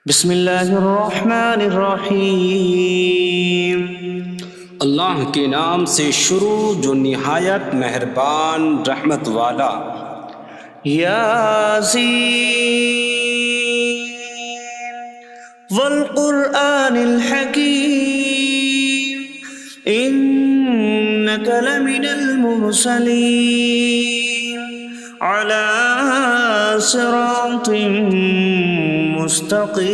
بسم اللہ الرحمن الرحیم۔ اللہ کے نام سے شروع جو نہایت مہربان رحمت والا۔ یاسین والقرآن الحکیم انک لمن المرسلین علی صراط مستقیم۔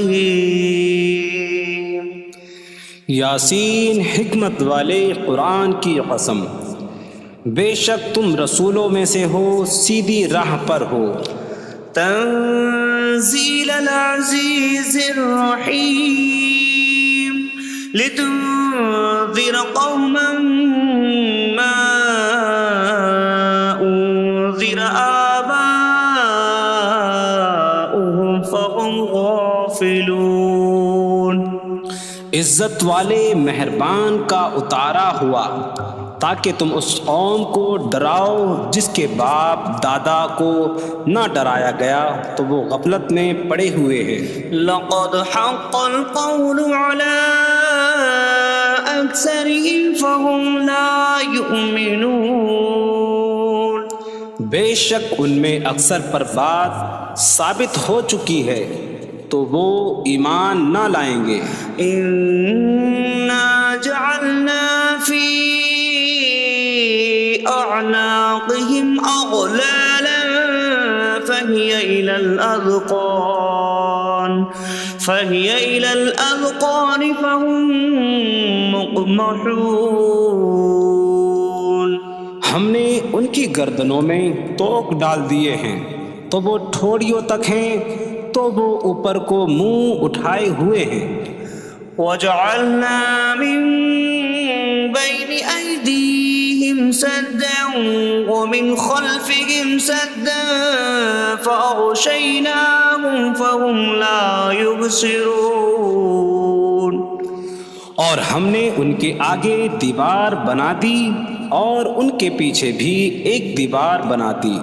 یاسین حکمت والے قرآن کی قسم، بے شک تم رسولوں میں سے ہو، سیدھی راہ پر ہو۔ تنزیل العزیز الرحیم لتنذر قوما ما انذر آباؤهم فهم غافلون۔ عزت والے مہربان کا اتارا ہوا تاکہ تم اس قوم کو ڈراؤ جس کے باپ دادا کو نہ ڈرایا گیا تو وہ غفلت میں پڑے ہوئے ہیں۔ لقد حق القول على أكثرهم فهم لا يؤمنون۔ بے شک ان میں اکثر پر بات ثابت ہو چکی ہے تو وہ ایمان نہ لائیں گے۔ إنا جعلنا في أعناقهم أغلالا فهي إلى الأذقان فهم مقمحون۔ ہم نے ان کی گردنوں میں توق ڈال دیے ہیں تو وہ ٹھوڑیوں تک ہیں، تو وہ اوپر کو منہ اٹھائے ہوئے ہیں۔ وجعلنا من بين أيديهم سدا ومن خلفهم سدا فأغشيناهم فهم لا يبصرون۔ اور ہم نے ان کے آگے دیوار بنا دی اور ان کے پیچھے بھی ایک دیوار بنا دی،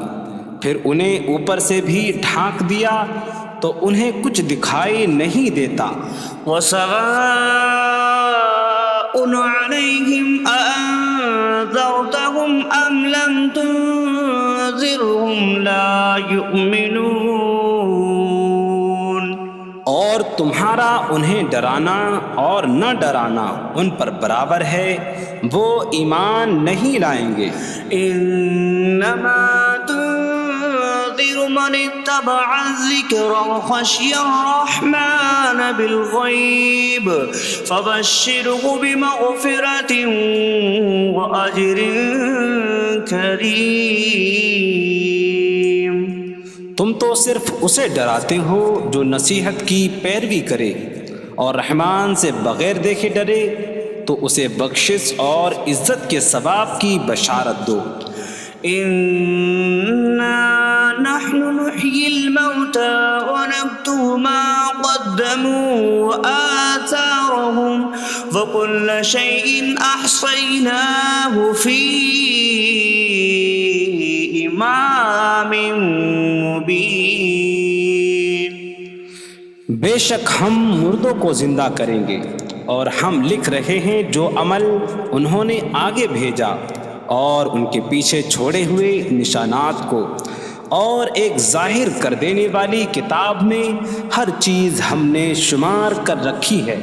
پھر انہیں اوپر سے بھی ڈھانک دیا تو انہیں کچھ دکھائی نہیں دیتا۔ وسواء عليهم أأنذرتهم أم لم تنذرهم لا يؤمنون۔ اور تمہارا انہیں ڈرانا اور نہ ڈرانا ان پر برابر ہے، وہ ایمان نہیں لائیں گے۔ انما تنذر من اتبع الذکر وخشی الرحمن بالغیب فبشره بمغفرة وأجر کریم۔ تم تو صرف اسے ڈراتے ہو جو نصیحت کی پیروی کرے اور رحمان سے بغیر دیکھے ڈرے، تو اسے بخشش اور عزت کے ثواب کی بشارت دو۔ انا نحن نحيي الموتى ونكتب ما قدموا وآثارهم وكل شيء أحصيناه في إمام مبين۔ بے شک ہم مردوں کو زندہ کریں گے اور ہم لکھ رہے ہیں جو عمل انہوں نے آگے بھیجا اور ان کے پیچھے چھوڑے ہوئے نشانات کو، اور ایک ظاہر کر دینے والی کتاب میں ہر چیز ہم نے شمار کر رکھی ہے۔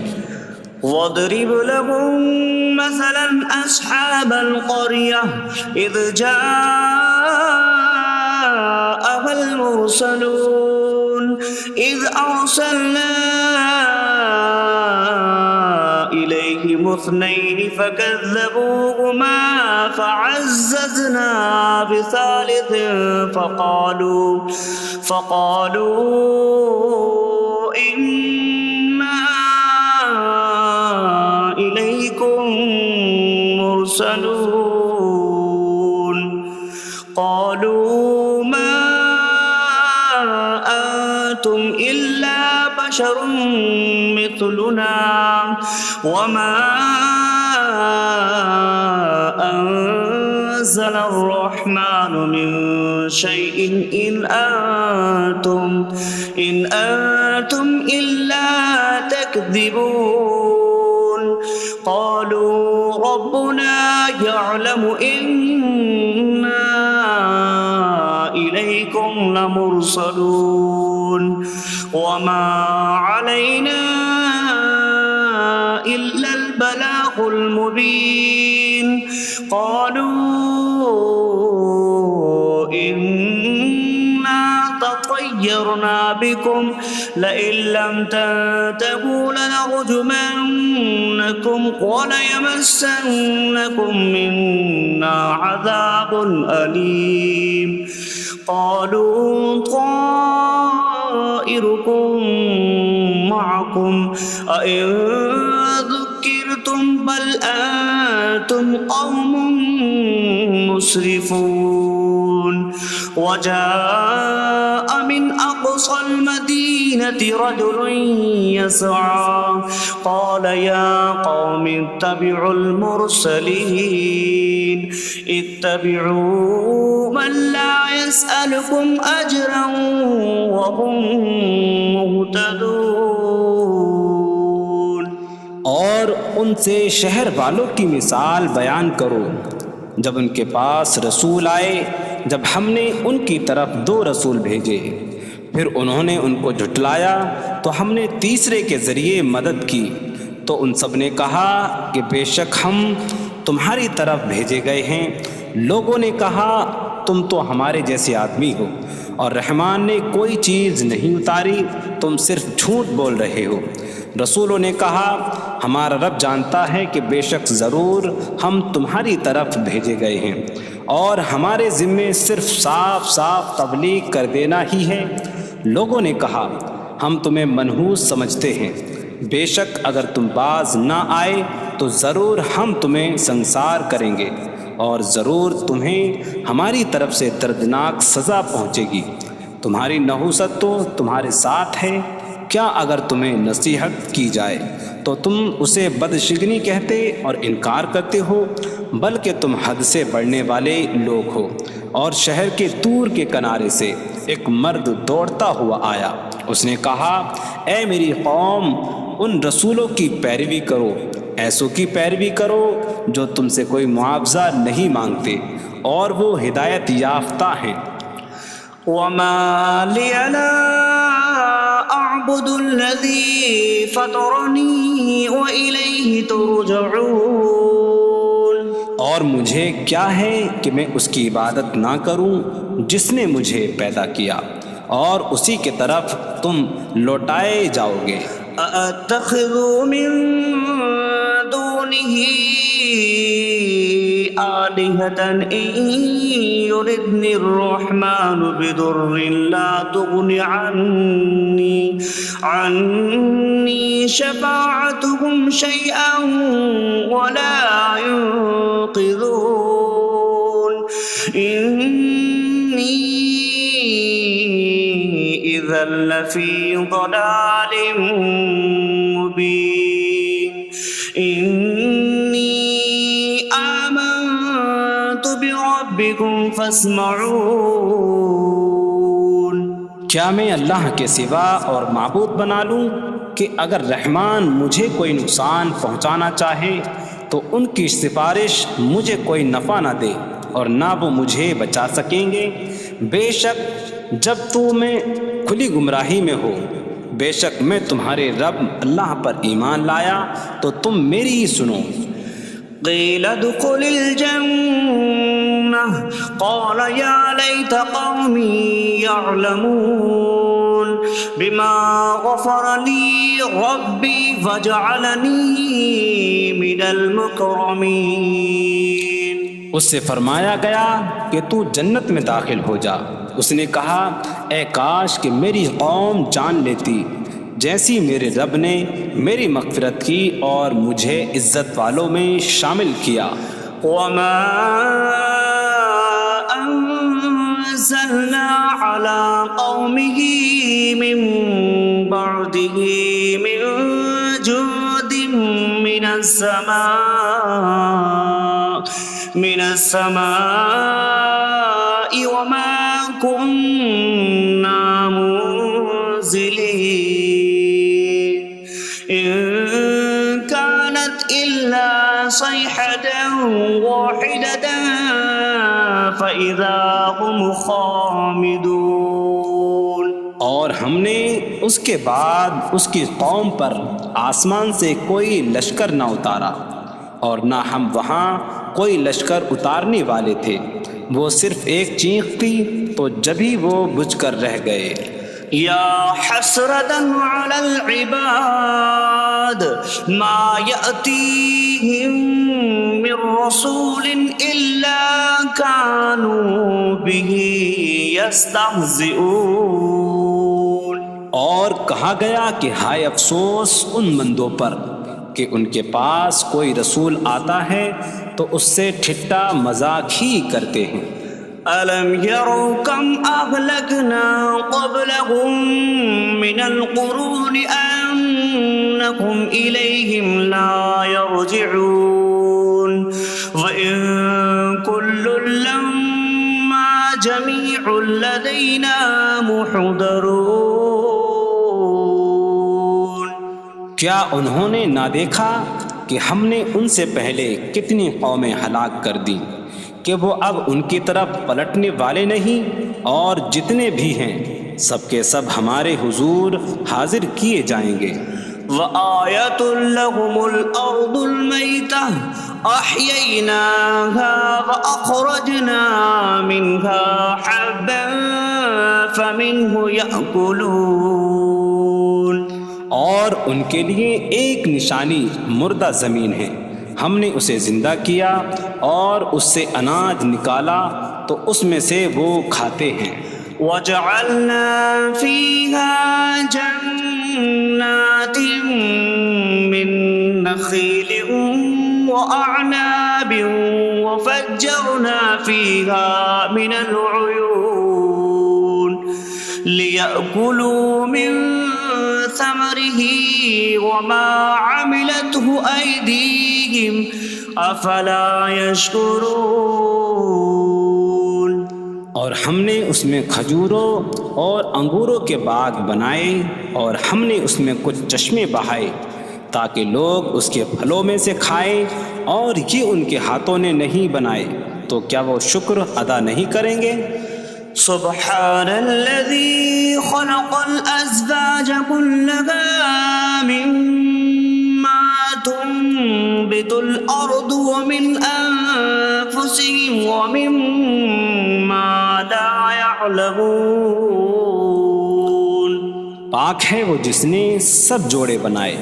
وَاضْرِبْ لَهُم مَّثَلًا أَصْحَابَ الْقَرْيَةِ إِذْ جَاءَهَا الْمُرْسَلُونَ إِذْ أَرْسَلْنَا إِلَيْهِمُ اثْنَيْنِ فَكَذَّبُوهُمَا فَعَزَّزْنَا بِثَالِثٍ فَقَالُوا إِنَّا إِلَيْكُمْ مُرْسَلُونَ۔ قَالُوا مَا أَنتُمْ إِلَّا بَشَرٌ مِثْلُنَا وَمَا أَنتُمْ نزل الرحمن من شيء إن أنتم إلا تكذبون قالوا ربنا يعلم إنا إليكم لمرسلون وما علينا إلا البلاغ المبين قالوا إنا تطيرنا بكم لئن لم تنتهوا لنرجمنكم وليمسنكم منا عذاب أليم قالوا طائركم معكم أئن ذكرتم بل أنتم قوم مسرفون وجاء من أقصى المدينة رجل يسعى قال يا قوم اتبعوا المرسلين اتبعوا من لا يسألكم أجرا وهم مهتدون اور ان سے شہر والوں کی مثال بیان کرو جب ان کے پاس رسول آئے جب ہم نے ان کی طرف 2 رسول بھیجے پھر انہوں نے ان کو جھٹلایا تو ہم نے تیسرے کے ذریعے مدد کی تو ان سب نے کہا کہ بے شک ہم تمہاری طرف بھیجے گئے ہیں لوگوں نے کہا تم تو ہمارے جیسے آدمی ہو اور رحمان نے کوئی چیز نہیں اتاری تم صرف جھوٹ بول رہے ہو رسولوں نے کہا ہمارا رب جانتا ہے کہ بے شک ضرور ہم تمہاری طرف بھیجے گئے ہیں اور ہمارے ذمے صرف صاف صاف تبلیغ کر دینا ہی ہے لوگوں نے کہا ہم تمہیں منحوس سمجھتے ہیں بے شک اگر تم باز نہ آئے تو ضرور ہم تمہیں سنسار کریں گے اور ضرور تمہیں ہماری طرف سے دردناک سزا پہنچے گی تمہاری نحوست تو تمہارے ساتھ ہے کیا اگر تمہیں نصیحت کی جائے تو تم اسے بدشگنی کہتے اور انکار کرتے ہو بلکہ تم حد سے بڑھنے والے لوگ ہو اور شہر کے دور کے کنارے سے ایک مرد دوڑتا ہوا آیا اس نے کہا اے میری قوم ان رسولوں کی پیروی کرو ایسوں کی پیروی کرو جو تم سے کوئی معاوضہ نہیں مانگتے اور وہ ہدایت یافتہ ہیں وما لي لا أعبد الذي فطرني وإليه ترجعون اور مجھے کیا ہے کہ میں اس کی عبادت نہ کروں جس نے مجھے پیدا کیا اور اسی کی طرف تم لوٹائے جاؤ گے أأتخذ من دونه آلهة إن يردني الرحمن بضر لا تغن عني شفاعتهم شيئا ولا ينقذون إني إذا لفي ضلال مبين إني آمنت بربكم فاسمعون کیا میں اللہ کے سوا اور معبود بنا لوں کہ اگر رحمان مجھے کوئی نقصان پہنچانا چاہے تو ان کی سفارش مجھے کوئی نفع نہ دے اور نہ وہ مجھے بچا سکیں گے بے شک جب میں کھلی گمراہی میں ہو بے شک میں تمہارے رب اللہ پر ایمان لایا تو تم میری ہی سنو قيل ادخل الجنة قال يا ليت قومي يعلمون بما غفر لي ربي فجعلني من المكرمين اس سے فرمایا گیا کہ تو جنت میں داخل ہو جا اس نے کہا اے کاش کہ میری قوم جان لیتی جیسی میرے رب نے میری مغفرت کی اور مجھے عزت والوں میں شامل کیا وما أنزلنا على قومه من بعده من جود من السماء من السماء وما كنا منزلين إن كانت إلا صيحة واحدة فإذا هم خامدون۔ اور ہم نے اس کے بعد اس کی قوم پر آسمان سے کوئی لشکر نہ اتارا، اور نہ ہم وہاں کوئی لشکر اتارنے والے تھے، وہ صرف ایک چیخ تھی تو جبھی وہ بجھ کر رہ گئے۔ یا حسرة على العباد ما يأتيهم من رسول إلا كانوا به يستهزئون۔ اور کہا گیا کہ ہائے افسوس ان بندوں پر کہ ان کے پاس کوئی رسول آتا ہے تو اس سے ٹھٹا مذاق ہی کرتے ہیں۔ أَلَمْ يَرَوْا كَمْ أَهْلَكْنَا قَبْلَهُمْ مِنَ الْقُرُونِ أَنَّكُمْ إِلَيْهِمْ لَا يَرْجِعُونَ وَإِن كُلٌّ لَّمَّا جَمِيعٌ لَّدَيْنَا مُحْضَرُونَ۔ کیا انہوں نے نہ دیکھا کہ ہم نے ان سے پہلے کتنی قومیں ہلاک کر دیں کہ وہ اب ان کی طرف پلٹنے والے نہیں، اور جتنے بھی ہیں سب کے سب ہمارے حضور حاضر کیے جائیں گے۔ وَآيَةٌ لَّهُمُ الْأَرْضُ الْمَيْتَةُ أَحْيَيْنَاهَا وَأَخْرَجْنَا مِنْهَا حَبًّا فَمِنْهُ يَأْكُلُونَ۔ اور ان کے لیے ایک نشانی مردہ زمین ہے، ہم نے اسے زندہ کیا اور اس سے اناج نکالا تو اس میں سے وہ کھاتے ہیں۔ وَجَعَلْنَا فِيهَا جَنَّاتٍ مِّن نَّخِيلٍ وَأَعْنَابٍ وَفَجَّرْنَا فِيهَا مِنَ الْعُيُونِ لِيَأْكُلُوا مِن ثَمَرِهِ وَمَا عَمِلَتْهُ أَيْدِيهِمْ أَفَلَا يَشْكُرُونَ۔ اور ہم نے اس میں کھجوروں اور انگوروں کے باغ بنائے، اور ہم نے اس میں کچھ چشمے بہائے تاکہ لوگ اس کے پھلوں میں سے کھائیں، اور یہ ان کے ہاتھوں نے نہیں بنائے، تو کیا وہ شکر ادا نہیں کریں گے؟ سبحان الذي خلق الأزواج كلها مما تنبت الأرض ومن أنفسهم ومما لا يعلمون۔ پاک ہے وہ جس نے سب جوڑے بنائے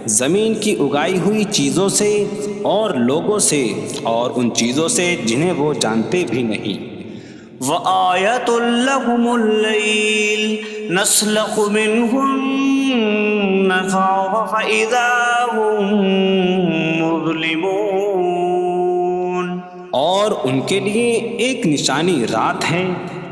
زمین کی اگائی ہوئی چیزوں سے اور لوگوں سے اور ان چیزوں سے جنہیں وہ جانتے بھی نہیں۔ وَآيَةٌ لَّهُمُ اللَّيْلُ نَسْلَخُ مِنْهُ النَّهَارَ فَإِذَا هُم مُظْلِمُونَ۔ اور ان کے لیے ایک نشانی رات ہے،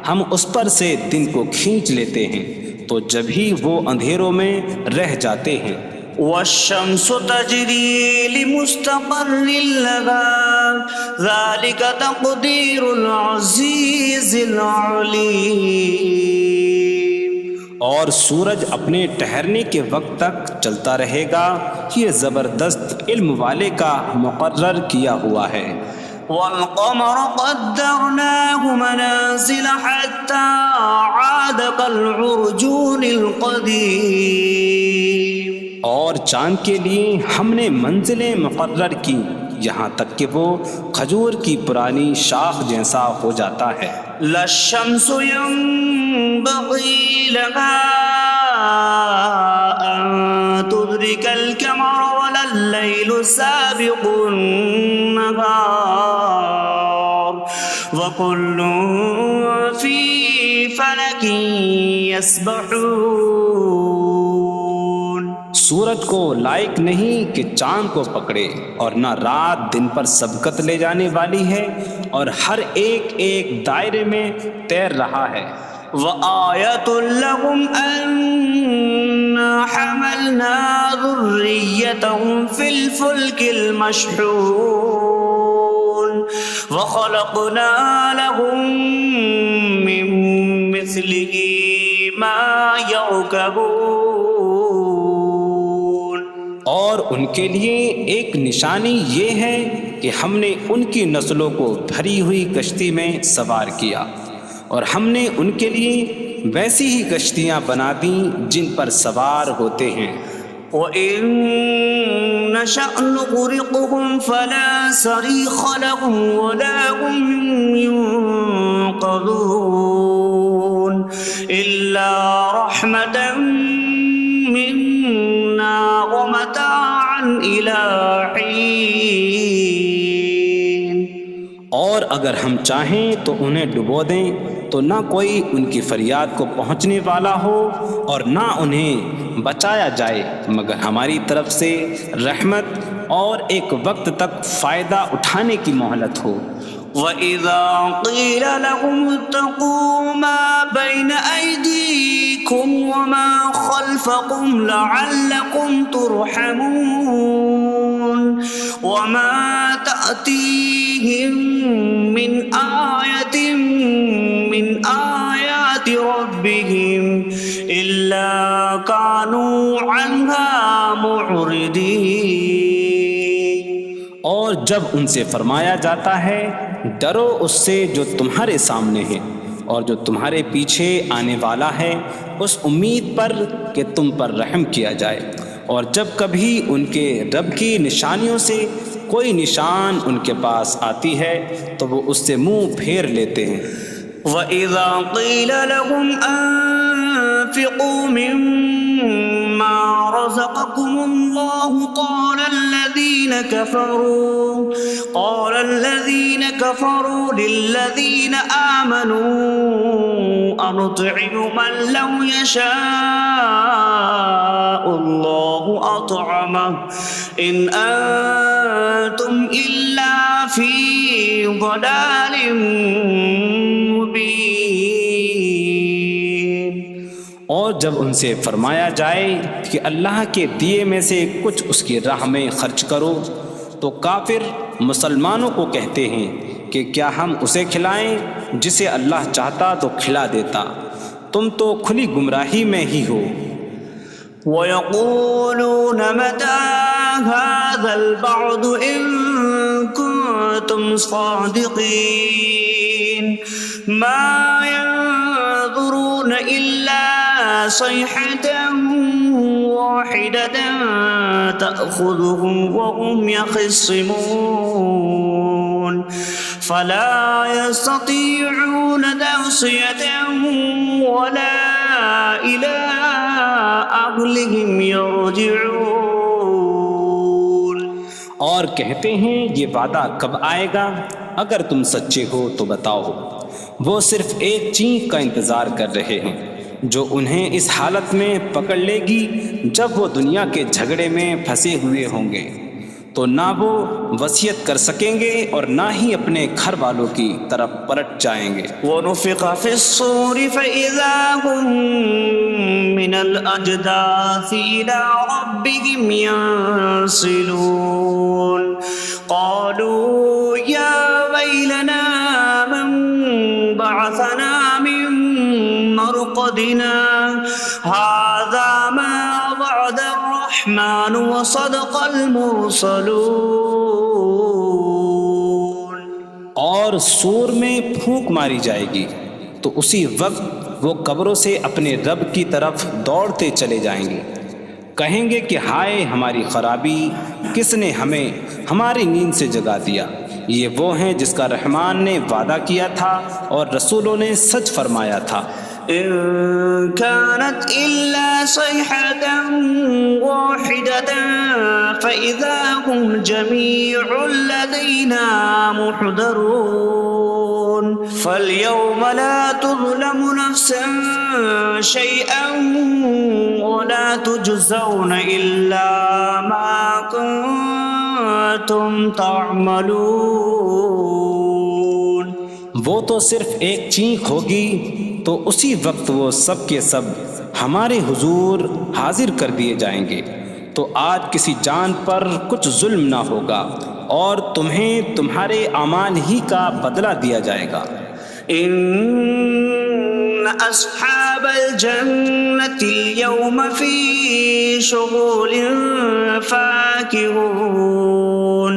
ہم اس پر سے دن کو کھینچ لیتے ہیں تو جبھی وہ اندھیروں میں رہ جاتے ہیں۔ وَالشَّمْسُ تَجْرِي لِمُسْتَقَرٍّ لَّهَا ذَلِكَ تَقْدِيرُ الْعَزِيزِ الْعَلِيمِ۔ اور سورج اپنے ٹھہرنے کے وقت تک چلتا رہے گا، یہ زبردست علم والے کا مقرر کیا ہوا ہے۔ وَالْقَمَرَ قَدَّرْنَاهُ مَنَازِلَ حَتَّى عَادَ كَالْعُرْجُونِ الْقَدِيمِ۔ اور چاند کے لیے ہم نے منزلیں مقرر کی یہاں تک کہ وہ کھجور کی پرانی شاخ جیسا ہو جاتا ہے۔ لا الشمس ينبغي لها أن تدرك القمر ولا الليل سابق النهار وكل في فلك يسبحون۔ سورج کو لائق نہیں کہ چاند کو پکڑے، اور نہ رات دن پر سبقت لے جانے والی ہے، اور ہر ایک ایک دائرے میں تیر رہا ہے۔ وَآيَةٌ لَّهُمْ أَنَّا حَمَلْنَا ذُرِّيَّتَهُمْ فِي الْفُلْكِ الْمَشْحُونِ۔ وخلقنا لهم من مثله ما يركبون. اور ان کے لیے ایک نشانی یہ ہے کہ ہم نے ان کی نسلوں کو بھری ہوئی کشتی میں سوار کیا، اور ہم نے ان کے لیے ویسی ہی کشتیاں بنا دیں جن پر سوار ہوتے ہیں. وَإِن نَّشَأْ نُغْرِقْهُمْ فَلَا صَرِيخَ لَهُمْ وَلَا هُمْ يُنقَذُونَ إِلَّا رَحْمَةً مِّنَّا وَمَتَاعًا إِلَىٰ حِينٍ. اور اگر ہم چاہیں تو انہیں ڈبو دیں تو نہ کوئی ان کی فریاد کو پہنچنے والا ہو اور نہ انہیں بچایا جائے مگر ہماری طرف سے رحمت اور ایک وقت تک فائدہ اٹھانے کی مہلت ہو. وَإِذَا قِيلَ لَهُمُ اتَّقُوا مَا بَيْنَ أَيْدِيكُمْ وَمَا خَلْفَكُمْ لَعَلَّكُمْ تُرْحَمُونَ وَمَا تَأْتِيهِم مِّنْ آيَةٍ مِّنْ آيَاتِ رَبِّهِمْ إِلَّا كَانُوا عَنْهَا مُعْرِضِينَ. اور جب ان سے فرمایا جاتا ہے ڈرو اس سے جو تمہارے سامنے ہے اور جو تمہارے پیچھے آنے والا ہے، اس امید پر کہ تم پر رحم کیا جائے، اور جب کبھی ان کے رب کی نشانیوں سے کوئی نشان ان کے پاس آتی ہے تو وہ اس سے منہ پھیر لیتے ہیں. وَإِذَا قِيلَ لَهُمْ أَنفِقُوا مِمَّا رَزَقَكُمُ اللَّهُ قَالَ الَّذِينَ كَفَرُوا لِلَّذِينَ آمَنُوا أَنُطْعِمُ مَن لَّوْ يَشَاءُ اللَّهُ أَطْعَمَهُ إِنْ أَنتُمْ إِلَّا فِي ضَلَالٍ مبین. اور جب ان سے فرمایا جائے کہ اللہ کے دیے میں سے کچھ اس کی راہ میں خرچ کرو تو کافر مسلمانوں کو کہتے ہیں کہ کیا ہم اسے کھلائیں جسے اللہ چاہتا تو کھلا دیتا، تم تو کھلی گمراہی میں ہی ہو. وَيَقُولُونَ مَتَىٰ هَٰذَا الْوَعْدُ إِن كُنتُمْ صَادِقِينَ مَا يَنظُرُونَ إِلَّا صَيْحَةً وَاحِدَةً تَأْخُذُهُمْ وَهُمْ يَخِصِّمُونَ فَلَا يَسْتَطِيعُونَ تَوْصِيَةً وَلَا إِلَىٰ أَهْلِهِمْ يَرْجِعُونَ. اور کہتے ہیں یہ وعدہ کب آئے گا؟ اگر تم سچے ہو تو بتاؤ. وہ صرف ایک چینک کا انتظار کر رہے ہیں جو انہیں اس حالت میں پکڑ لے گی جب وہ دنیا کے جھگڑے میں پھنسے ہوئے ہوں گے، تو نہ وہ وصیت کر سکیں گے اور نہ ہی اپنے گھر والوں کی طرف پلٹ جائیں گے. وَنُفِخَ فِي الصُّورِ فَإِذَا هُم مِّنَ الْأَجْدَاثِ إِلَىٰ رَبِّهِمْ يَنسِلُونَ قَالُوا يَا وَيْلَنَا مَن بَعَثَنَا مِن مَّرْقَدِنَا هَٰذَا مَا وَعَدَ الرَّحْمَٰنُ وَصَدَقَ الْمُرْسَلُونَ. اور سور میں پھونک ماری جائے گی تو اسی وقت وہ قبروں سے اپنے رب کی طرف دوڑتے چلے جائیں گے، کہیں گے کہ ہائے ہماری خرابی، کس نے ہمیں ہماری نیند سے جگا دیا. یہ وہ ہیں جس کا رحمان نے وعدہ کیا تھا اور رسولوں نے سچ فرمایا تھا. إن كانت إلا صيحة واحدة فإذا هم جميع لدينا محضرون فاليوم لا تظلم نفس شيئا ولا تجزون إلا ما كنتم تعملون. وہ تو صرف ایک چینک ہوگی تو اسی وقت وہ سب کے سب ہمارے حضور حاضر کر دیے جائیں گے، تو آج کسی جان پر کچھ ظلم نہ ہوگا اور تمہیں تمہارے اعمال ہی کا بدلہ دیا جائے گا۔ إن أصحاب الجنة اليوم في شغل فاكهون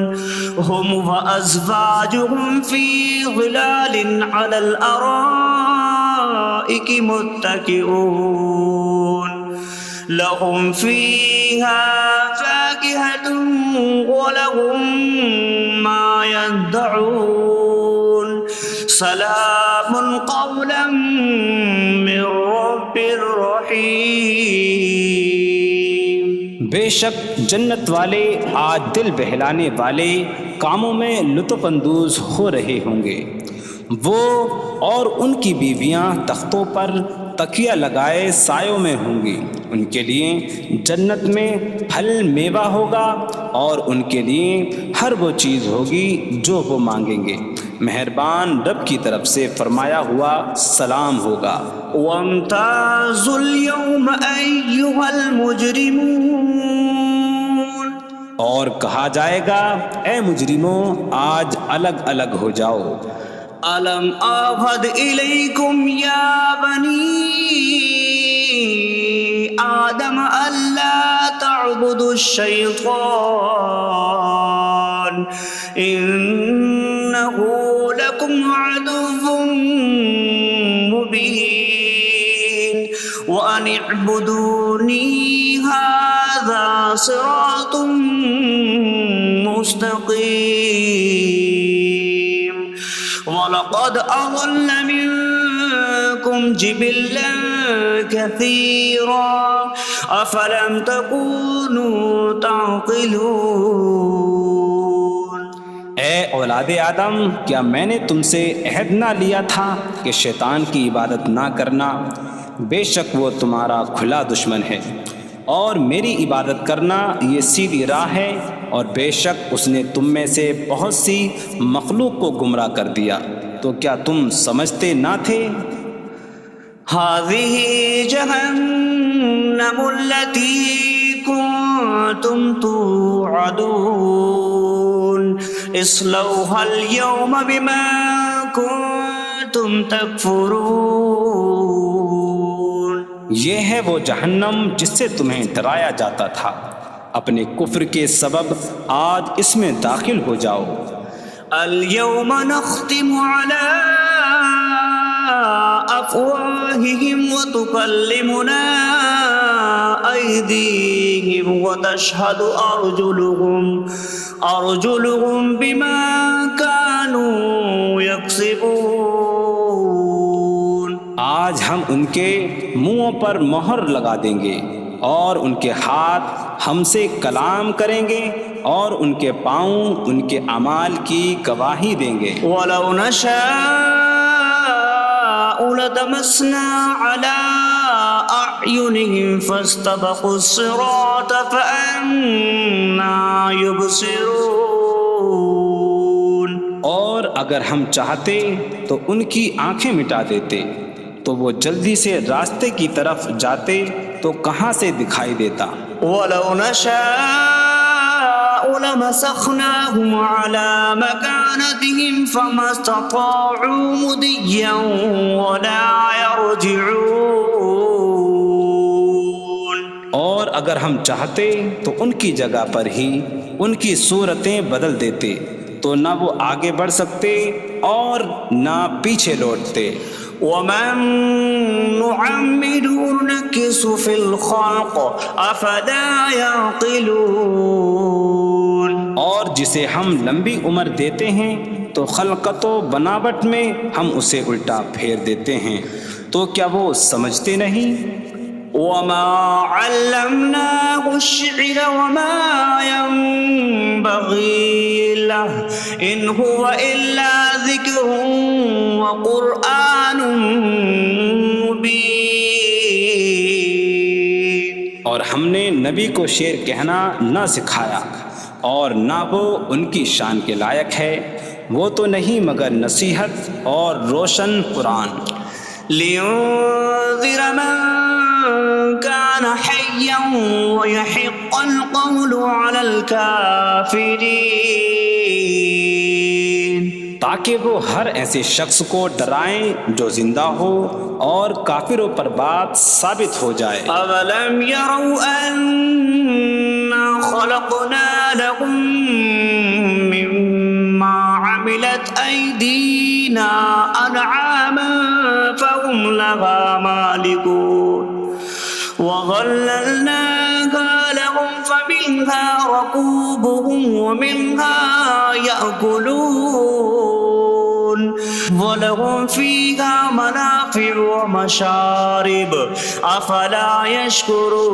هم وأزواجهم في ظلال على الأرائك متكئون لهم فيها فاكهة ولهم ما يدعون سلام قولا من رب رحیم۔ بے شک جنت والے آج دل بہلانے والے کاموں میں لطف اندوز ہو رہے ہوں گے۔ وہ اور ان کی بیویاں تختوں پر تکیہ لگائے سایوں میں ہوں گی۔ ان کے لیے جنت میں پھل میوہ ہوگا اور ان کے لیے ہر وہ چیز ہوگی جو وہ مانگیں گے۔ مہربان رب کی طرف سے فرمایا ہوا سلام ہوگا۔ وامتازوا اليوم أيها المجرمون، اور کہا جائے گا اے مجرموں آج الگ الگ ہو جاؤ۔ ألم أعهد إليكم يا بني آدم ألا تعبدوا الشيطان إنه لكم عدو مبين وأن اعبدوني هذا صراط مستقيم وَلَقَدْ أَضَلَّ مِنكُمْ جِبِلًّا كَثِيرًا أَفَلَمْ تَكُونُوا تَعْقِلُونَ۔ اے اولاد آدم، کیا میں نے تم سے عہد نہ لیا تھا کہ شیطان کی عبادت نہ کرنا؟ بے شک وہ تمہارا کھلا دشمن ہے، اور میری عبادت کرنا یہ سیدھی راہ ہے، اور بے شک اس نے تم میں سے بہت سی مخلوق کو گمراہ کر دیا، تو کیا تم سمجھتے نہ تھے؟ هذه جهنم التي كنتم توعدون اصلوها اليوم بما كنتم تكفرون۔ یہ ہے وہ جہنم جس سے تمہیں ڈرایا جاتا تھا، اپنے کفر کے سبب آج اس میں داخل ہو جاؤ۔ اليوم نختم على أفواههم وتكلمنا أيديهم وتشهد أرجلهم بما كانوا يكسبون۔ آج ہم ان کے منہوں پر مہر لگا دیں گے، اور ان کے ہاتھ ہم سے کلام کریں گے، اور ان کے پاؤں ان کے اعمال کی گواہی دیں گے۔ وَلَوْ نَشَاءُ لَطَمَسْنَا عَلَىٰ أَعْيُنِهِمْ فَاسْتَبَقُوا الصِّرَاطَ فَأَنَّىٰ يُبْصِرُونَ۔ اور اگر ہم چاہتے تو ان کی آنکھیں مٹا دیتے، تو وہ جلدی سے راستے کی طرف جاتے تو کہاں سے دکھائی دیتا۔ وَلَوْ نَشَاءُ لَمَسَخْنَاهُمْ عَلَىٰ مَكَانَتِهِمْ فَمَا اسْتَطَاعُوا مُضِيًّا وَلَا يَرْجِعُونَ۔ اور اگر ہم چاہتے تو ان کی جگہ پر ہی ان کی صورتیں بدل دیتے، تو نہ وہ آگے بڑھ سکتے اور نہ پیچھے لوٹتے۔ وَمَن نُّعَمِّرْهُ نُنَكِّسْهُ فِي الْخَلْقِ أَفَلَا يَعْقِلُونَ۔ اور جسے ہم لمبی عمر دیتے ہیں تو خلقت و بناوٹ میں ہم اسے الٹا پھیر دیتے ہیں، تو کیا وہ سمجھتے نہیں؟ وَمَا عَلَّمْنَاهُ الشِّعْرَ وَمَا يَنبَغِي لَهُ إِنْ هُوَ إِلَّا ذِكْرٌ وَقُرْآنٌ مُبِينٌ۔ اور ہم نے نبی کو شعر کہنا نہ سکھایا، اور نہ وہ ان کی شان کے لائق ہے، وہ تو نہیں مگر نصیحت اور روشن قرآن۔ لِيُنذِرَ مَن كَانَ حَيًّا حيا ويحق القول على الكافرين تاکہ وہ ہر ایسے شخص کو ڈرائیں جو زندہ ہو اور کافروں پر بات ثابت ہو جائے۔ أولم يروا أنا خلقنا لهم مما عملت أيدينا أنعاما فهم لها مالكون وظللناها لهم فمنها ركوبهم ومنها يأكلون وَلَهُمْ فِيهَا مَنَافِعُ وَمَشَارِبُ أَفَلَا يَشْكُرُونَ۔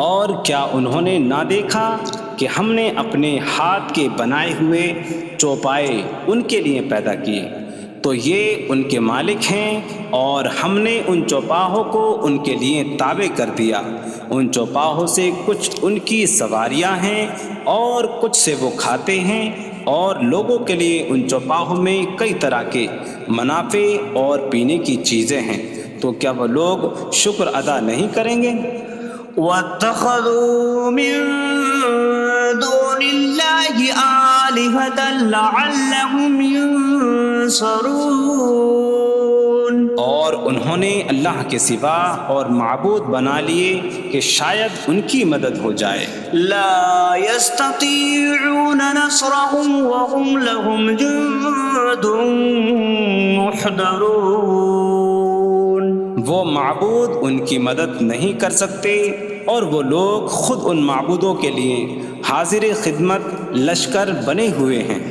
اور کیا انہوں نے نہ دیکھا کہ ہم نے اپنے ہاتھ کے بنائے ہوئے چوپائے ان کے لیے پیدا کیے، تو یہ ان کے مالک ہیں، اور ہم نے ان چوپاہوں کو ان کے لیے تابع کر دیا۔ ان چوپاہوں سے کچھ ان کی سواریاں ہیں اور کچھ سے وہ کھاتے ہیں، اور لوگوں کے لیے ان چوپاہوں میں کئی طرح کے منافع اور پینے کی چیزیں ہیں، تو کیا وہ لوگ شکر ادا نہیں کریں گے؟ وَاتَّخَذُوا مِن دُونِ اللَّهِ آلِهَةً لَعَلَّهُمْ يُنصَرُونَ۔ اور انہوں نے اللہ کے سوا اور معبود بنا لیے کہ شاید ان کی مدد ہو جائے۔ لا يستطيعون نصرهم وهم لهم جند محضرون۔ وہ معبود ان کی مدد نہیں کر سکتے، اور وہ لوگ خود ان معبودوں کے لیے حاضر خدمت لشکر بنے ہوئے ہیں۔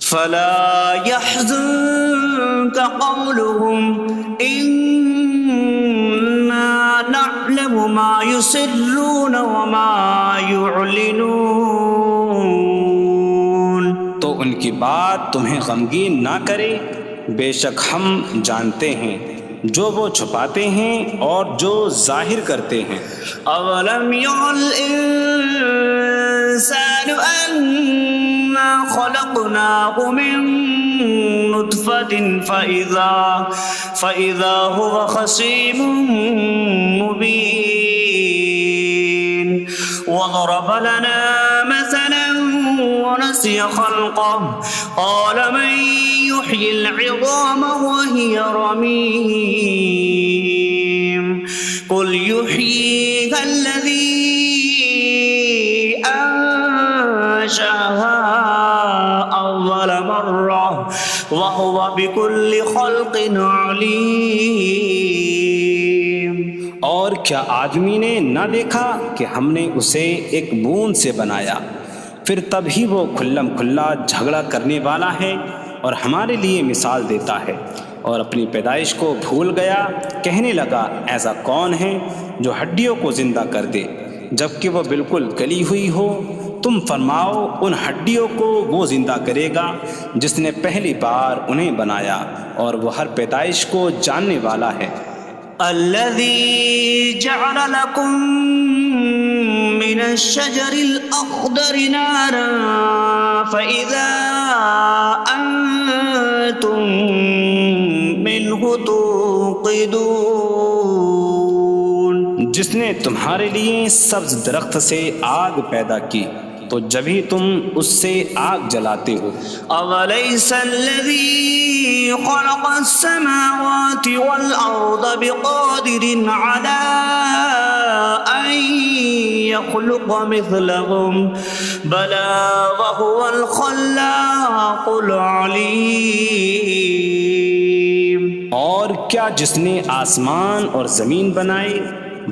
فلا يحزنك قولهم إنا نعلم ما يسرون وما يعلنون۔ تو ان کی بات تمہیں غمگین نہ کرے، بے شک ہم جانتے ہیں جو وہ چھپاتے ہیں اور جو ظاہر کرتے ہیں۔ اولم ير الانسان انا خلقناه من نطفة فإذا هو خصيم مبين وضرب لنا مثلا ونسي خلقه قال من يحيي العظام وهي رميم قل يحييها الذي أنشأها أول مرة وهو بكل خلق عليم۔ اور کیا آدمی نے نہ دیکھا کہ ہم نے اسے ایک بوند سے بنایا، پھر تب ہی وہ کھلم کھلا جھگڑا کرنے والا ہے اور ہمارے لیے مثال دیتا ہے، اور اپنی پیدائش کو بھول گیا، کہنے لگا ایسا کون ہے جو ہڈیوں کو زندہ کر دے جبکہ وہ بالکل گلی ہوئی ہو؟ تم فرماؤ ان ہڈیوں کو وہ زندہ کرے گا جس نے پہلی بار انہیں بنایا، اور وہ ہر پیدائش کو جاننے والا ہے۔ الذي جعل لكم من الشجر الأخضر نارا فإذا أنتم منه توقدون۔ جس نے تمہارے لیے سبز درخت سے آگ پیدا کی تو جبھی تم اس سے آگ جلاتے ہو۔ أَوَلَيْسَ الَّذِي خَلَقَ السَّمَاوَاتِ وَالْأَرْضَ بِقَادِرٍ عَلَىٰ أَن يَخْلُقَ مِثْلَهُم بَلَىٰ وَهُوَ الْخَلَّاقُ الْعَلِيمُ۔ اور کیا جس نے آسمان اور زمین بنائے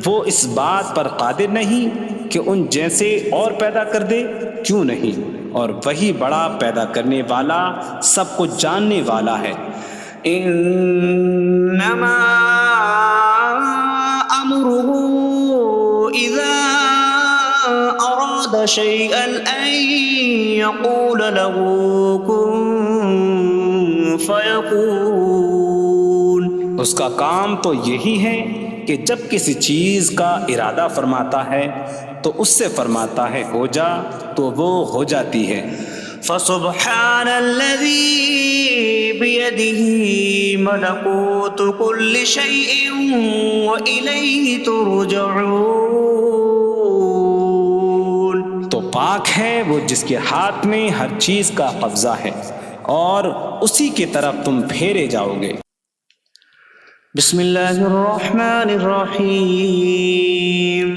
وہ اس بات پر قادر نہیں کہ ان جیسے اور پیدا کر دے؟ کیوں نہیں، اور وہی بڑا پیدا کرنے والا سب کچھ جاننے والا ہے۔ انما امره اذا اراد شيئا ان يقول له كن فيكون۔ اس کا کام تو یہی ہے کہ جب کسی چیز کا ارادہ فرماتا ہے تو اس سے فرماتا ہے ہو جا، تو وہ ہو جاتی ہے۔ فسبحان الذي بيده ملكوت كل شيء وإليه ترجعون. تو پاک ہے وہ جس کے ہاتھ میں ہر چیز کا قبضہ ہے اور اسی کی طرف تم پھیرے جاؤ گے. بسم اللہ الرحمن الرحیم.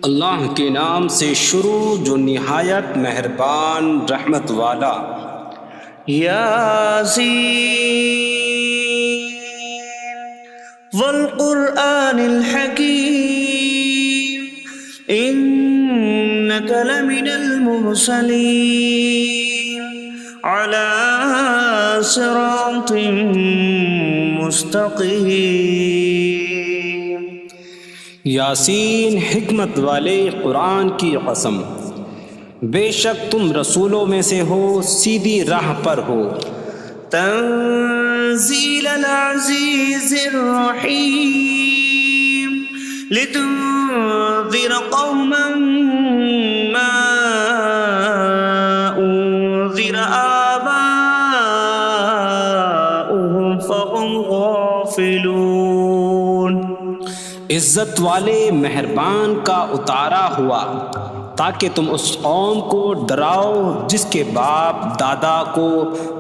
اللہ کے نام سے شروع جو نہایت مہربان رحمت والا. یاسین والقرآن الحکیم انک لمن المرسلین علی صراط مستقیم. یاسین حکمت والے قرآن کی قسم، بے شک تم رسولوں میں سے ہو، سیدھی راہ پر ہو. تنزیل العزیز الرحیم لتنذر قوما ما انذر آباؤهم فهم غافلون. عزت والے مہربان کا اتارا ہوا تاکہ تم اس قوم کو ڈراؤ جس کے باپ دادا کو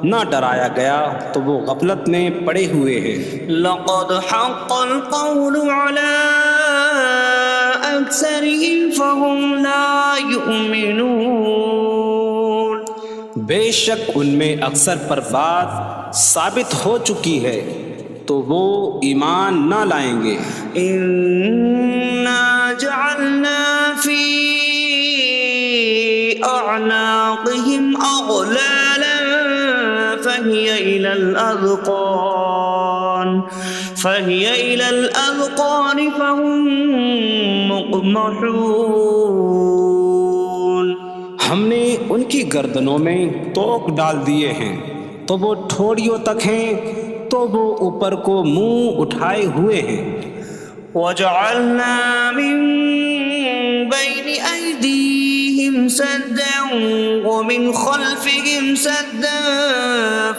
نہ ڈرایا گیا تو وہ غفلت میں پڑے ہوئے ہیں. لقد حق القول على أكثرهم فهم لا يؤمنون. بے شک ان میں اکثر پر بات ثابت ہو چکی ہے تو وہ ایمان نہ لائیں گے. إنا جعلنا في أعناقهم أغلالا فهي إلى الأذقان فهم مقمحون. ہم نے ان کی گردنوں میں توق ڈال دیے ہیں تو وہ ٹھوڑیوں تک ہیں تو وہ اوپر کو منہ اٹھائے ہوئے ہیں. وجعلنا من بين أيديهم سدا ومن خلفهم سدا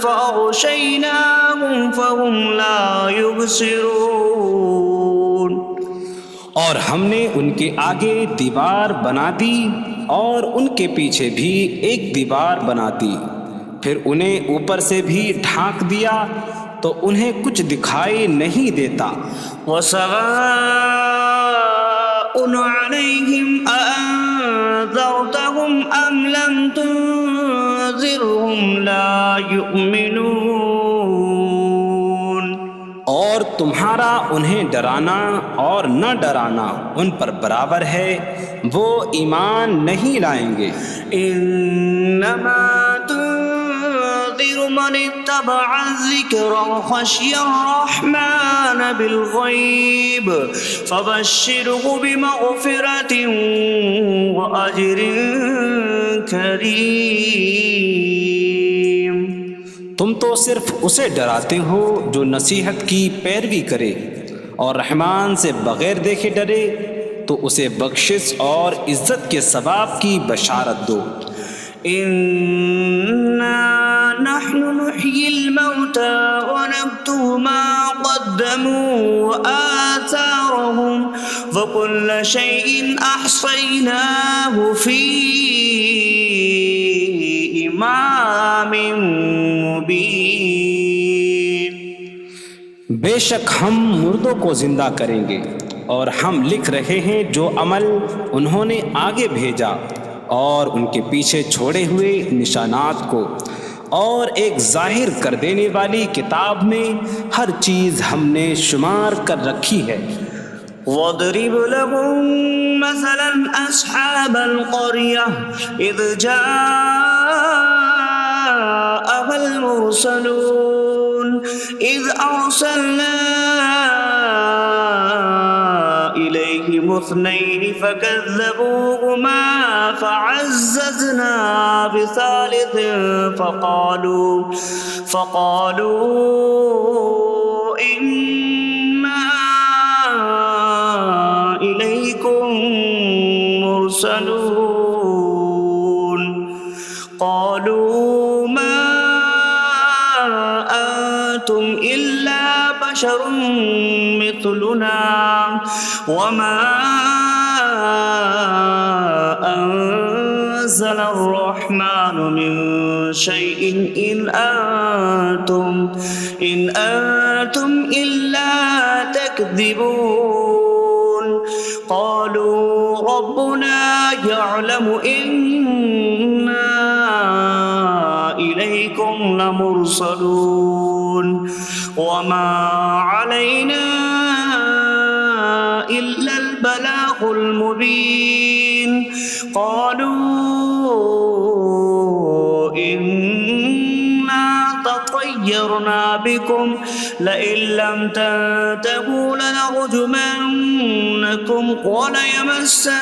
فأغشيناهم فهم لا يبصرون. اور ہم نے ان کے آگے دیوار بنا دی اور ان کے پیچھے بھی ایک دیوار بنا دی، پھر انہیں اوپر سے بھی ڈھانک دیا تو انہیں کچھ دکھائی نہیں دیتا. وسواء عليهم أأنذرتهم أم لم تنذرهم لا يؤمنون. اور تمہارا انہیں ڈرانا اور نہ ڈرانا ان پر برابر ہے، وہ ایمان نہیں لائیں گے. انما تنذر من اتبع الذکر وخشی الرحمن بالغیب فبشره بمغفرة وأجر کریم. تم تو صرف اسے ڈراتے ہو جو نصیحت کی پیروی کرے اور رحمان سے بغیر دیکھے ڈرے تو اسے بخشش اور عزت کے ثواب کی بشارت دو. انا نحن نحيي الموتى ونكتب ما قدموا وآثارهم وكل شيء أحصيناه في إمام مبين. بے شک ہم مردوں کو زندہ کریں گے اور ہم لکھ رہے ہیں جو عمل انہوں نے آگے بھیجا اور ان کے پیچھے چھوڑے ہوئے نشانات کو، اور ایک ظاہر کر دینے والی کتاب میں ہر چیز ہم نے شمار کر رکھی ہے. وَاضْرِبْ لَهُم مَّثَلًا أَصْحَابَ الْقَرْيَةِ إِذْ جَاءَهَا الْمُرْسَلُونَ إِذْ أَرْسَلْنَا إِلَيْهِمُ اثْنَيْنِ فَكَذَّبُوهُمَا فَعَزَّزْنَا بِثَالِثٍ فَقَالُوا إِنَّا إِلَيْكُمْ مُرْسَلُونَ. قَالُوا بشر مثلنا وما أنزل الرحمن من شيء إن أنتم إلا تكذبون قالوا ربنا يعلم إنا إليكم لمرسلون وما علينا إلا البلاغ المبين قالوا إنا تطيرنا بكم لئن لم تنتهوا لنرجمنكم وليمسنكم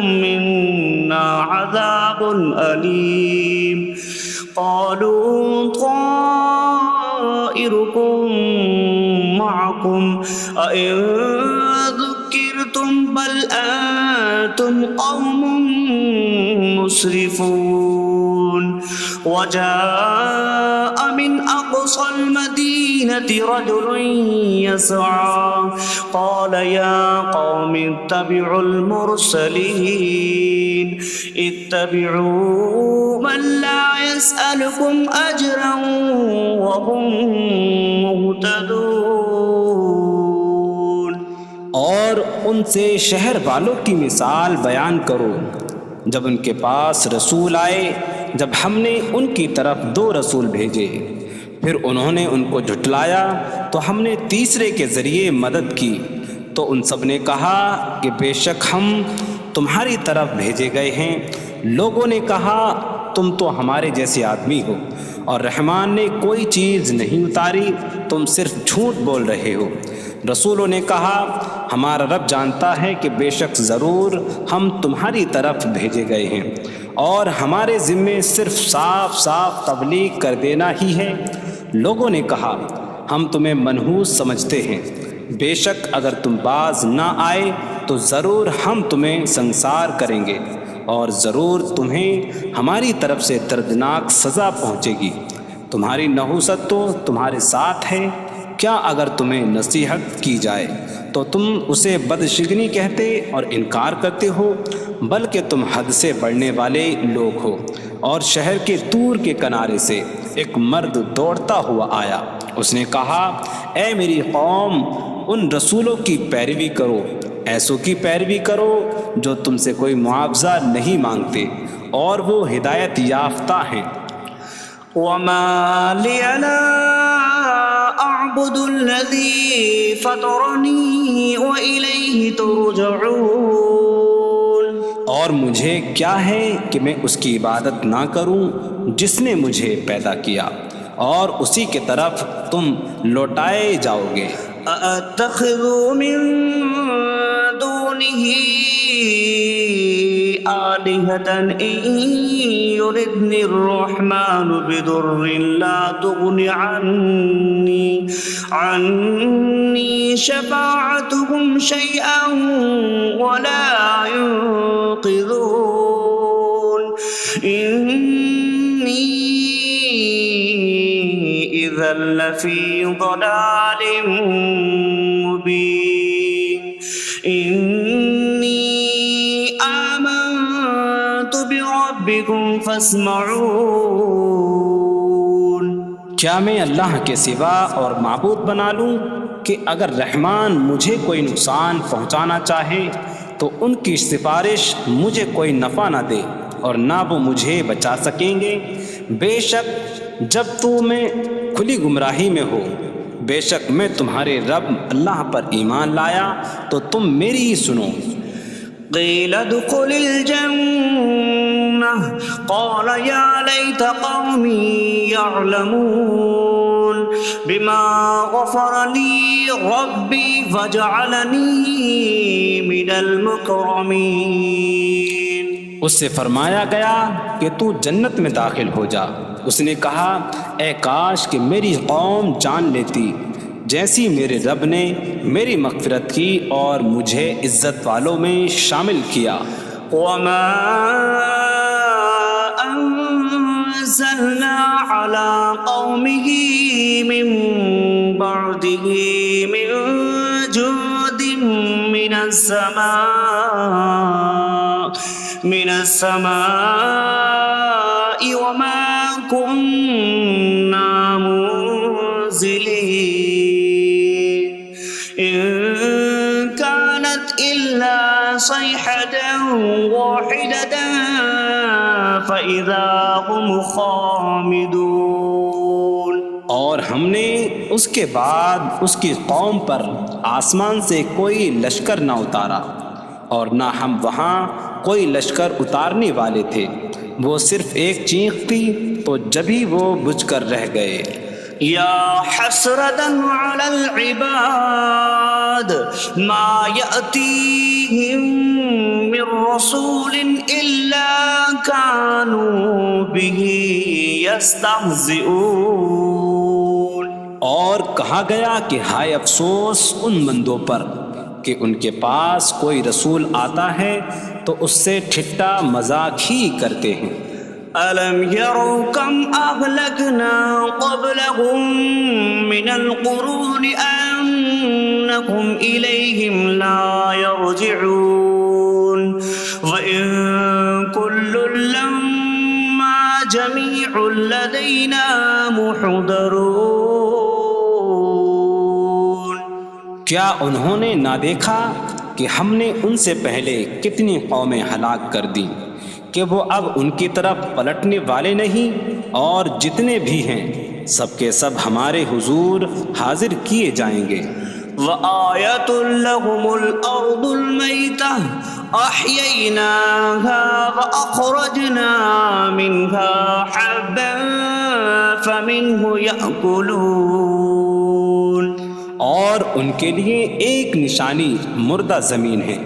منا عذاب أليم قالوا طائركم معكم أئن ذكرتم بل أنتم قوم مسرفون وجاء من أقصى المدينة رجل يسعى قال يا قوم اتبعوا المرسلين اتبعوا من لا يسألكم أجرا وهم مهتدون اور ان سے شہر والوں کی مثال بیان کرو جب ان کے پاس رسول آئے جب ہم نے ان کی طرف 2 رسول بھیجے پھر انہوں نے ان کو جھٹلایا تو ہم نے تیسرے کے ذریعے مدد کی تو ان سب نے کہا کہ بے شک ہم تمہاری طرف بھیجے گئے ہیں لوگوں نے کہا تم تو ہمارے جیسے آدمی ہو اور رحمان نے کوئی چیز نہیں اتاری تم صرف جھوٹ بول رہے ہو رسولوں نے کہا ہمارا رب جانتا ہے کہ بے شک ضرور ہم تمہاری طرف بھیجے گئے ہیں اور ہمارے ذمے صرف صاف صاف تبلیغ کر دینا ہی ہے لوگوں نے کہا ہم تمہیں منحوس سمجھتے ہیں بے شک اگر تم باز نہ آئے تو ضرور ہم تمہیں سنسار کریں گے اور ضرور تمہیں ہماری طرف سے دردناک سزا پہنچے گی تمہاری نحوست تو تمہارے ساتھ ہے کیا اگر تمہیں نصیحت کی جائے تو تم اسے بدشگنی کہتے اور انکار کرتے ہو بلکہ تم حد سے بڑھنے والے لوگ ہو اور شہر کے دور کے کنارے سے ایک مرد دوڑتا ہوا آیا اس نے کہا اے میری قوم ان رسولوں کی پیروی کرو ایسوں کی پیروی کرو جو تم سے کوئی معاوضہ نہیں مانگتے اور وہ ہدایت یافتہ ہیں وما لي لا أعبد الذي فطرني وإليه ترجعون اور مجھے کیا ہے کہ میں اس کی عبادت نہ کروں جس نے مجھے پیدا کیا اور اسی کے طرف تم لوٹائے جاؤ گے أأتخذ من دونه آلهة إن يردني الرحمن بضر لا تغن عني شفاعتهم شيئا ولا ينقذون إني إذا لفي ضلال مبين إني آمنت بربكم فاسمعون کیا میں اللہ کے سوا اور معبود بنا لوں کہ اگر رحمان مجھے کوئی نقصان پہنچانا چاہے تو ان کی سفارش مجھے کوئی نفع نہ دے اور نہ وہ مجھے بچا سکیں گے بے شک جب تو میں کھلی گمراہی میں ہو بے شک میں تمہارے رب اللہ پر ایمان لایا تو تم میری ہی سنو قيل ادخل الجنة قال يا ليت قومي يعلمون بما غفر لي ربي فجعلني من المكرمين اس سے فرمایا گیا کہ تو جنت میں داخل ہو جا اس نے کہا اے کاش کہ میری قوم جان لیتی جیسی میرے رب نے میری مغفرت کی اور مجھے عزت والوں میں شامل کیا وما أنزلنا على قومه من بعده من جود من السماء وما كنا منزلين إن كانت إلا صيحة واحدة فإذا هم خامدون۔ اور ہم نے اس کے بعد اس کی قوم پر آسمان سے کوئی لشکر نہ اتارا، اور نہ ہم وہاں کوئی لشکر اتارنے والے تھے۔ وہ صرف ایک چیخ تھی تو جبھی وہ بجھ کر رہ گئے۔ یا حسرة على العباد ما يأتيهم من رسول إلا كانوا به يستهزئون۔ اور کہا گیا کہ ہائے افسوس ان بندوں پر کہ ان کے پاس کوئی رسول آتا ہے تو اس سے ٹھٹا مذاق ہی کرتے ہیں۔ أَلَمْ يَرَوْا كَمْ أَهْلَكْنَا قَبْلَهُمْ مِنَ الْقُرُونِ أَنَّكُمْ إِلَيْهِمْ لَا يَرْجِعُونَ وَإِن كُلٌّ لَمَّا جَمِيعٌ لَدَيْنَا مُحْضَرُونَ۔ کیا انہوں نے نہ دیکھا کہ ہم نے ان سے پہلے کتنی قومیں ہلاک کر دیں کہ وہ اب ان کی طرف پلٹنے والے نہیں، اور جتنے بھی ہیں سب کے سب ہمارے حضور حاضر کیے جائیں گے۔ وَآيَةٌ لَهُمُ الْأَرْضُ الْمَيْتَةُ أَحْيَيْنَاهَا وَأَخْرَجْنَا مِنْهَا حَبًّا فَمِنْهُ يَأْكُلُونَ۔ اور ان کے لیے ایک نشانی مردہ زمین ہے،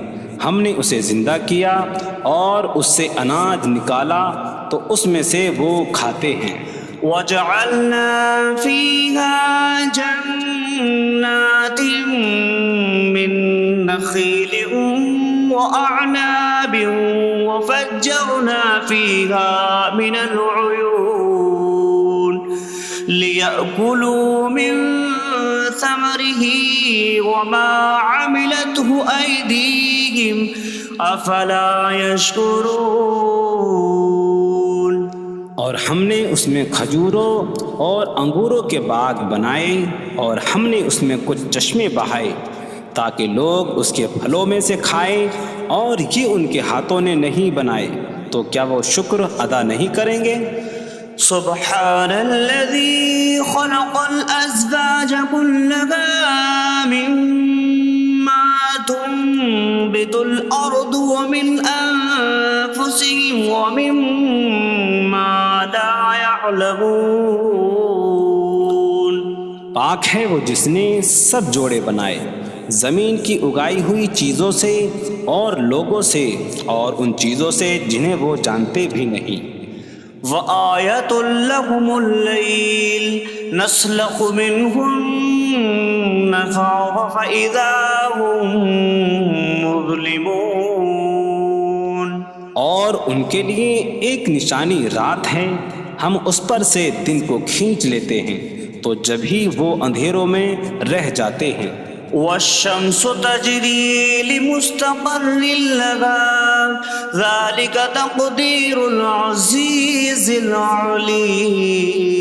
ہم نے اسے زندہ کیا اور اس سے اناج نکالا تو اس میں سے وہ کھاتے ہیں۔ وَجَعَلْنَا فِيهَا جَنَّاتٍ مِّن نَخِيلٍ وَأَعْنَابٍ وَفَجَّرْنَا فِيهَا مِنَ الْعُيُونِ لِيَأْكُلُوا مِن ثَمَرِهِ وَمَا عَمِلَتْهُ أَيْدِيهِمْ أَفَلَا يَشْكُرُونَ۔ اور ہم نے اس میں کھجوروں اور انگوروں کے باغ بنائے، اور ہم نے اس میں کچھ چشمے بہائے تاکہ لوگ اس کے پھلوں میں سے کھائیں، اور یہ ان کے ہاتھوں نے نہیں بنائے، تو کیا وہ شکر ادا نہیں کریں گے؟ سبحان الذي خلق الأزواج كلها مما تنبت الأرض ومن أنفسهم ومما لا يعلمون۔ پاک ہے وہ جس نے سب جوڑے بنائے زمین کی اگائی ہوئی چیزوں سے اور لوگوں سے اور ان چیزوں سے جنہیں وہ جانتے بھی نہیں۔ وَآيَةٌ لَهُمُ اللَّيْلُ نَسْلَخُ مِنْهُ النَّهَارَ فَإِذَا هُمْ مُظْلِمُونَ۔ اور ان کے لیے ایک نشانی رات ہے، ہم اس پر سے دن کو کھینچ لیتے ہیں تو جبھی وہ اندھیروں میں رہ جاتے ہیں۔ وَالشَّمْسُ تَجْرِي لِمُسْتَقَرٍّ لَهَا ذَلِكَ تَقْدِيرُ الْعَزِيزِ الْعَلِيمِ۔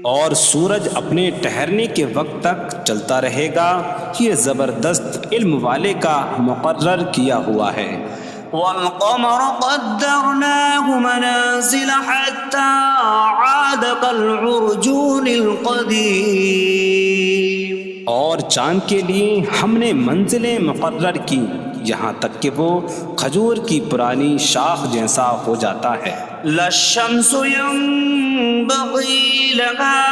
اور سورج اپنے ٹھہرنے کے وقت تک چلتا رہے گا، یہ زبردست علم والے کا مقرر کیا ہوا ہے۔ وَالْقَمَرَ قَدَّرْنَاهُ مَنَازِلَ حَتَّى عَادَ كَالْعُرْجُونِ الْقَدِيمِ۔ اور چاند کے لیے ہم نے منزلیں مقرر کی یہاں تک کہ وہ کھجور کی پرانی شاخ جیسا ہو جاتا ہے۔ لا الشمس ينبغي لها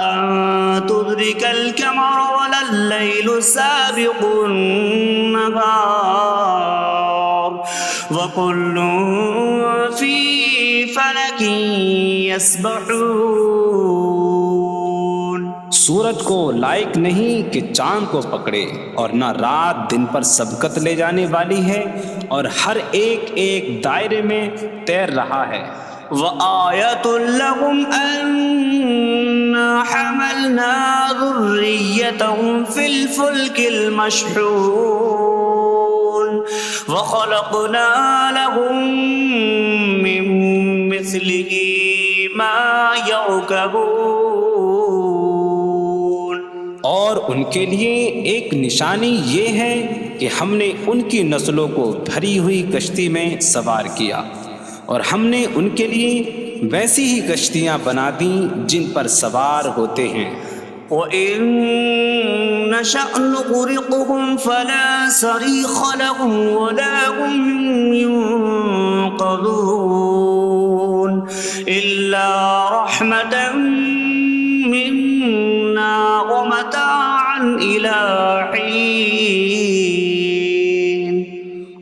أن تدرك القمر ولا الليل سابق النهار وكل في فلك يسبحون۔ سورج کو لائق نہیں کہ چاند کو پکڑے، اور نہ رات دن پر سبقت لے جانے والی ہے، اور ہر ایک ایک دائرے میں تیر رہا ہے۔ وَآيَةٌ لَهُمْ أَنَّا حملنا ذريتهم في الفلك المشحون وخلقنا لهم من مثله ما يركبون۔ اور ان کے لیے ایک نشانی یہ ہے کہ ہم نے ان کی نسلوں کو بھری ہوئی کشتی میں سوار کیا، اور ہم نے ان کے لیے ویسی ہی کشتیاں بنا دیں جن پر سوار ہوتے ہیں۔ وَإِن نَّشَأْ نُغْرِقْهُمْ فَلَا صَرِيخَ لَهُمْ وَلَا هُمْ يُنقَذُونَ إِلَّا رَحْمَةً مِّنَّا وَمَتَاعًا إِلَىٰ حِينٍ۔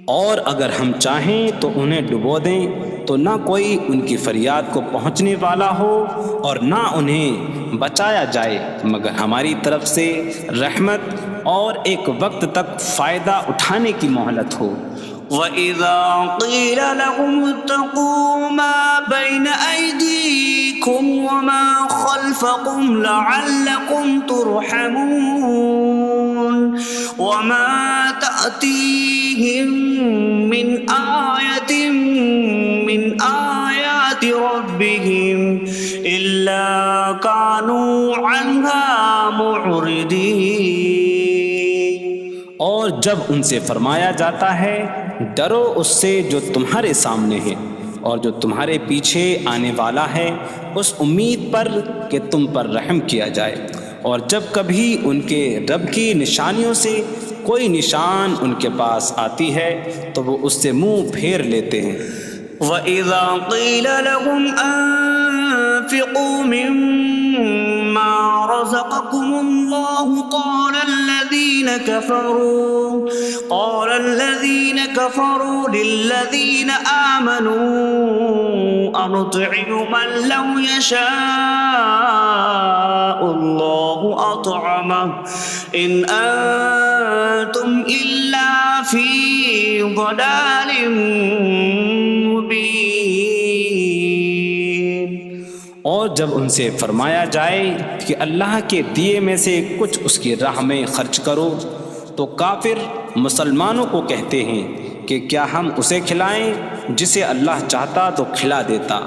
اور اگر ہم چاہیں تو انہیں ڈبو دیں تو نہ کوئی ان کی فریاد کو پہنچنے والا ہو اور نہ انہیں بچایا جائے مگر ہماری طرف سے رحمت اور ایک وقت تک فائدہ اٹھانے کی مہلت ہو۔ وَإِذَا قِيلَ لَهُمُ اتَّقُوا مَا بَيْنَ أَيْدِيكُمْ وَمَا خَلْفَكُمْ لَعَلَّكُمْ تُرْحَمُونَ وَمَا تَأْتِيهِم مِّنْ آيَةٍ مِّنْ آيَاتِ رَبِّهِمْ إِلَّا كَانُوا عَنْهَا مُعْرِضِينَ۔ اور جب ان سے فرمایا جاتا ہے ڈرو اس سے جو تمہارے سامنے ہے اور جو تمہارے پیچھے آنے والا ہے، اس امید پر کہ تم پر رحم کیا جائے، اور جب کبھی ان کے رب کی نشانیوں سے کوئی نشان ان کے پاس آتی ہے تو وہ اس سے منہ پھیر لیتے ہیں۔ وَإِذَا قِيلَ لَهُمْ أَنفِقُوا مِمَّا رَزَقَكُمُ اللَّهُ قَالَ الَّذِينَ كَفَرُوا لِلَّذِينَ آمَنُوا أَنُطْعِمُ مَن لَّوْ يَشَاءُ اللَّهُ أَطْعَمَهُ إِنْ أَنتُمْ إِلَّا فِي ضَلَالٍ مُّبِينٍ۔ اور جب ان سے فرمایا جائے کہ اللہ کے دیے میں سے کچھ اس کی راہ میں خرچ کرو تو کافر مسلمانوں کو کہتے ہیں کہ کیا ہم اسے کھلائیں جسے اللہ چاہتا تو کھلا دیتا،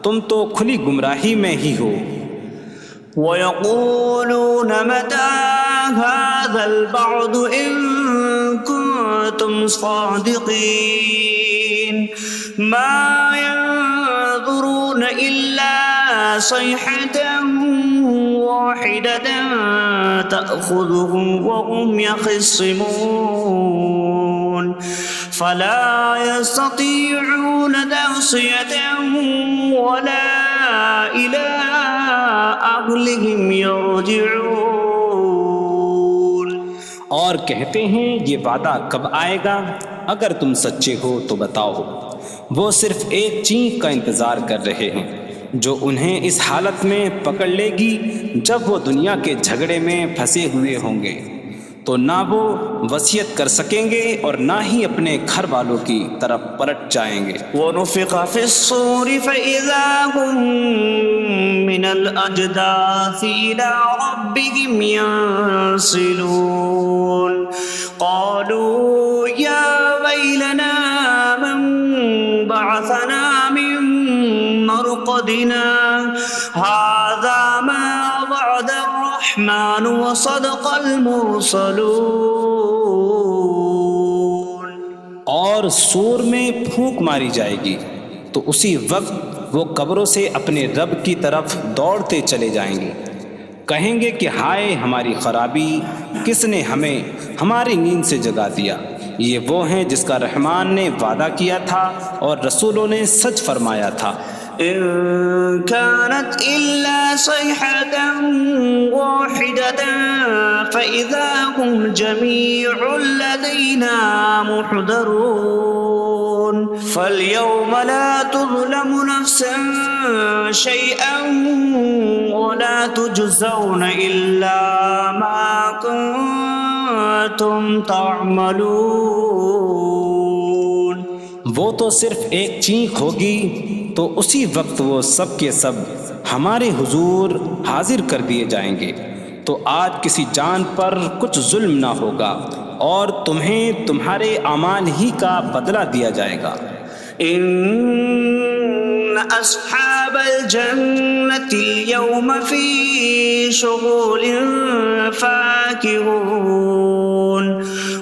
تم تو کھلی گمراہی میں ہی ہو۔ وَيَقُولُونَ مَتَىٰ هَٰذَا الْوَعْدُ إِن كُنتُمْ صَادِقِينَ مَا يَنظُرُونَ إِلَّا صَيْحَةً وَاحِدَةً تَأْخُذُهُمْ وَهُمْ يَخِصِّمُونَ فَلَا يَسْتَطِيعُونَ تَوْصِيَةً وَلَا إِلَىٰ أَهْلِهِمْ يَرْجِعُونَ۔ اور کہتے ہیں یہ وعدہ کب آئے گا؟ اگر تم سچے ہو تو بتاؤ۔ وہ صرف ایک چینک کا انتظار کر رہے ہیں جو انہیں اس حالت میں پکڑ لے گی جب وہ دنیا کے جھگڑے میں پھنسے ہوئے ہوں گے، تو نہ وہ وصیت کر سکیں گے اور نہ ہی اپنے گھر والوں کی طرف پلٹ جائیں گے۔ وَنُفِخَ فِي الصُّورِ فَإِذَا هُم مِّنَ الْأَجْدَاثِ إِلَىٰ رَبِّهِمْ يَنسِلُونَ قَالُوا يَا وَيْلَنَا مَن بَعَثَنَا مِن مَّرْقَدِنَا هَٰذَا مَا وَعَدَ الرَّحْمَٰنُ وَصَدَقَ الْمُرْسَلُونَ۔ اور سور میں پھونک ماری جائے گی تو اسی وقت وہ قبروں سے اپنے رب کی طرف دوڑتے چلے جائیں گے، کہیں گے کہ ہائے ہماری خرابی، کس نے ہمیں ہماری نیند سے جگا دیا۔ یہ وہ ہیں جس کا رحمان نے وعدہ کیا تھا اور رسولوں نے سچ فرمایا تھا۔ إن كانت إلا صيحة واحدة فإذا هم جميع لدينا محضرون فاليوم لا تظلم نفس شيئا ولا تجزون إلا ما كنتم تعملون۔ وہ تو صرف ایک چینک ہوگی تو اسی وقت وہ سب کے سب ہمارے حضور حاضر کر دیے جائیں گے تو آج کسی جان پر کچھ ظلم نہ ہوگا اور تمہیں تمہارے اعمال ہی کا بدلہ دیا جائے گا۔ إن أصحاب الجنة اليوم في شغل فاكهون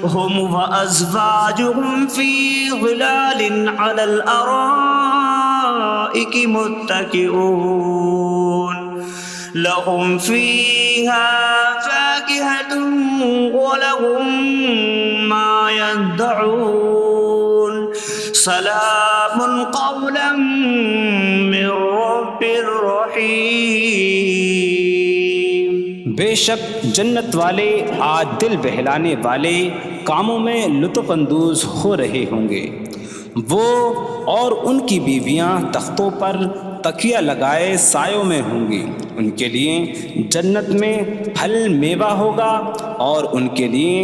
هم وأزواجهم في ظلال على الأرائك متكئون لهم فيها فاكهة ولهم ما يدعون سلام قولا من رب رحیم۔ بے شک جنت والے آج دل بہلانے والے کاموں میں لطف اندوز ہو رہے ہوں گے۔ وہ اور ان کی بیویاں تختوں پر تکیہ لگائے سایوں میں ہوں گی۔ ان کے لیے جنت میں پھل میوہ ہوگا اور ان کے لیے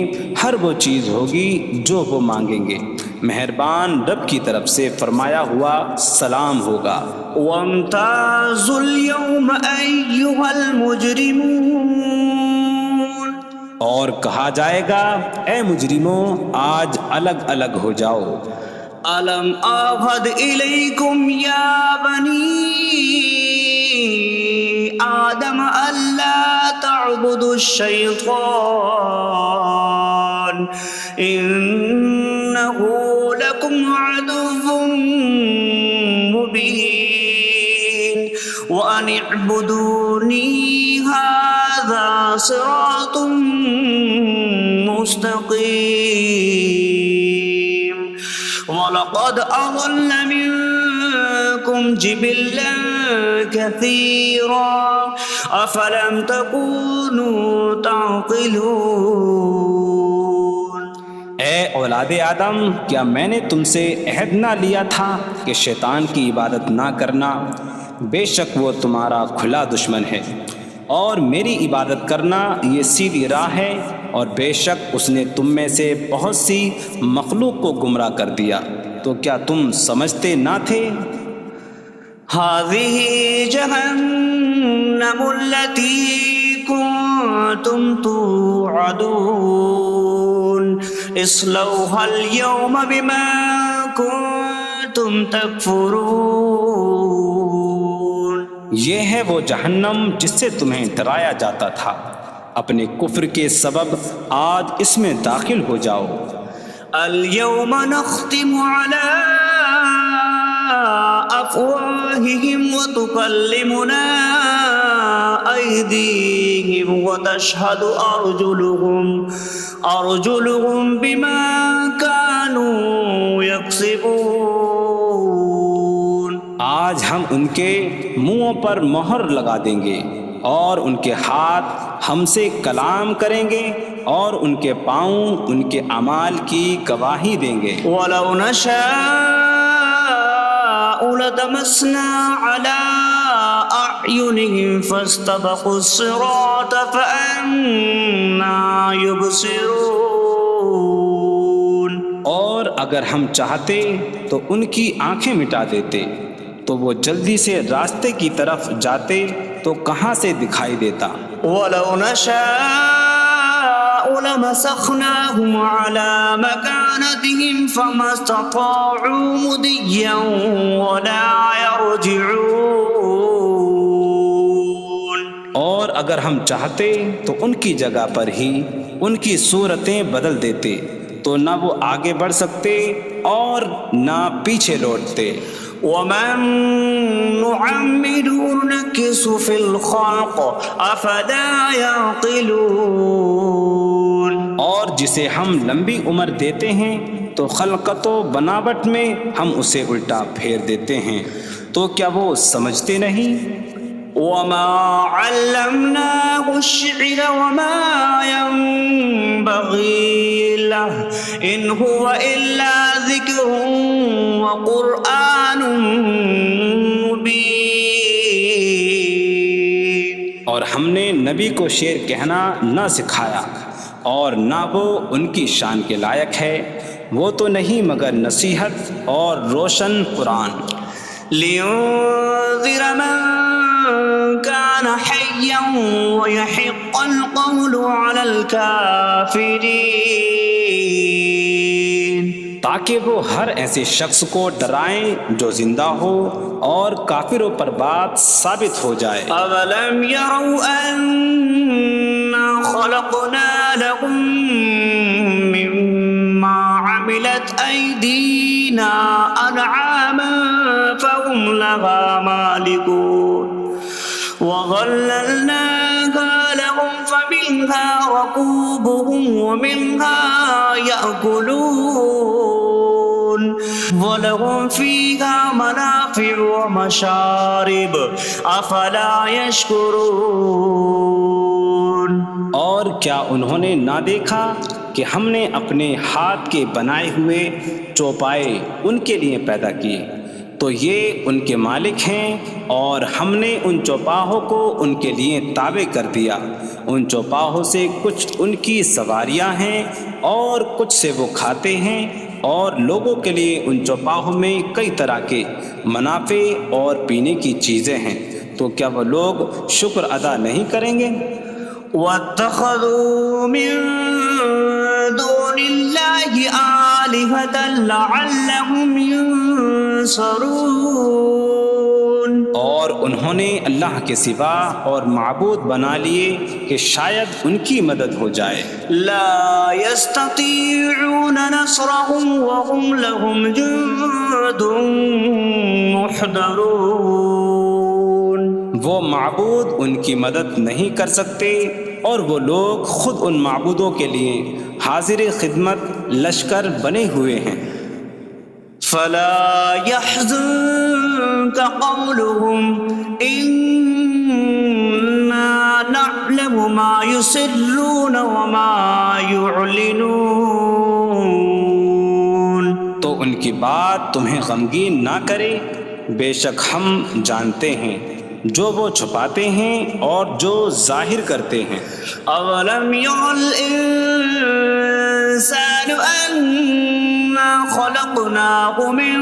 ہر وہ چیز ہوگی جو وہ مانگیں گے۔ مہربان رب کی طرف سے فرمایا ہوا سلام ہوگا۔ وامتازوا اليوم أيها المجرمون، اور کہا جائے گا اے مجرموں آج الگ الگ ہو جاؤ۔ ألم أعهد إليكم يا بني آدم ألا تعبدوا الشيطان إنه لكم عدو مبين وأن اعبدوني هذا صراط مستقيم وَلَقَدْ أَضَلَّ مِنكُمْ جِبِلًّا كَثِيرًا أَفَلَمْ تَكُونُوا تَعْقِلُونَ۔ اے اولاد آدم، کیا میں نے تم سے عہد نہ لیا تھا کہ شیطان کی عبادت نہ کرنا؟ بے شک وہ تمہارا کھلا دشمن ہے، اور میری عبادت کرنا یہ سیدھی راہ ہے، اور بے شک اس نے تم میں سے بہت سی مخلوق کو گمراہ کر دیا، تو کیا تم سمجھتے نہ تھے؟ هذه جهنم التي كنتم توعدون اصلوها اليوم بما كنتم تكفرون۔ یہ ہے وہ جہنم جس سے تمہیں ڈرایا جاتا تھا، اپنے کفر کے سبب آج اس میں داخل ہو جاؤ۔ اليوم نختم على أفواههم وتكلمنا أيديهم وتشهد أرجلهم بما كانوا يكسبون۔ آج ہم ان کے منہوں پر مہر لگا دیں گے، اور ان کے ہاتھ ہم سے کلام کریں گے، اور ان کے پاؤں ان کے اعمال کی گواہی دیں گے۔ وَلَوْ نَشَاءُ لَطَمَسْنَا عَلَىٰ أَعْيُنِهِمْ فَاسْتَبَقُوا الصِّرَاطَ فَأَنَّىٰ يُبْصِرُونَ۔ اور اگر ہم چاہتے تو ان کی آنکھیں مٹا دیتے، تو وہ جلدی سے راستے کی طرف جاتے تو کہاں سے دکھائی دیتا۔ وَلَوْ نَشَاءُ لَمَسَخْنَاهُمْ عَلَىٰ مَكَانَتِهِمْ فَمَا اسْتَطَاعُوا مُضِيًّا وَلَا يَرْجِعُونَ۔ اور اگر ہم چاہتے تو ان کی جگہ پر ہی ان کی صورتیں بدل دیتے، تو نہ وہ آگے بڑھ سکتے اور نہ پیچھے لوٹتے۔ وَمَن نُعَمِّرْهُ نُنَكِّسْهُ فِي الْخَلْقِ أَفَلَا يَعْقِلُونَ۔ اور جسے ہم لمبی عمر دیتے ہیں تو خلقت و بناوٹ میں ہم اسے الٹا پھیر دیتے ہیں، تو کیا وہ سمجھتے نہیں؟ وَمَا عَلَّمْنَاهُ الشِّعْرَ وَمَا يَنبَغِي لَهُ إِنْ هُوَ إِلَّا ذِكْرٌ وَقُرْآنٌ مُبِينٌ۔ اور ہم نے نبی کو شعر کہنا نہ سکھایا، اور نہ وہ ان کی شان کے لائق ہے، وہ تو نہیں مگر نصیحت اور روشن قرآن۔ لِيُنذِرَ مَن كان حيا ويحق القول على الكافرين تاکہ وہ ہر ایسے شخص کو ڈرائیں جو زندہ ہو اور کافروں پر بات ثابت ہو جائے۔ أولم يروا أنا خلقنا لهم مما عملت أيدينا أنعاما فهم لها مالكون وظللناها لهم فمنها ركوبهم ومنها يأكلون وَلَهُمْ فِيهَا مَنَافِعُ وَمَشَارِبُ أَفَلَا يَشْكُرُونَ۔ اور کیا انہوں نے نہ دیکھا کہ ہم نے اپنے ہاتھ کے بنائے ہوئے چوپائے ان کے لیے پیدا کیے تو یہ ان کے مالک ہیں، اور ہم نے ان چوپاہوں کو ان کے لیے تابع کر دیا۔ ان چوپاہوں سے کچھ ان کی سواریاں ہیں اور کچھ سے وہ کھاتے ہیں، اور لوگوں کے لیے ان چوپاہوں میں کئی طرح کے منافع اور پینے کی چیزیں ہیں، تو کیا وہ لوگ شکر ادا نہیں کریں گے؟ وَاتَّخَذُوا مِن دُونِ اللَّهِ آلِهَةً لَعَلَّهُمْ يُنصَرُونَ۔ اور انہوں نے اللہ کے سوا اور معبود بنا لیے کہ شاید ان کی مدد ہو جائے۔ لا يستطيعون نصرهم وهم لهم جند محضرون۔ وہ معبود ان کی مدد نہیں کر سکتے، اور وہ لوگ خود ان معبودوں کے لیے حاضر خدمت لشکر بنے ہوئے ہیں۔ فلا يحزنك قولهم إنا نعلم ما يسرون وما يعلنون۔ تو ان کی بات تمہیں غمگین نہ کرے، بے شک ہم جانتے ہیں جو وہ چھپاتے ہیں اور جو ظاہر کرتے ہیں۔ اولم ير الانسان انا خلقناه من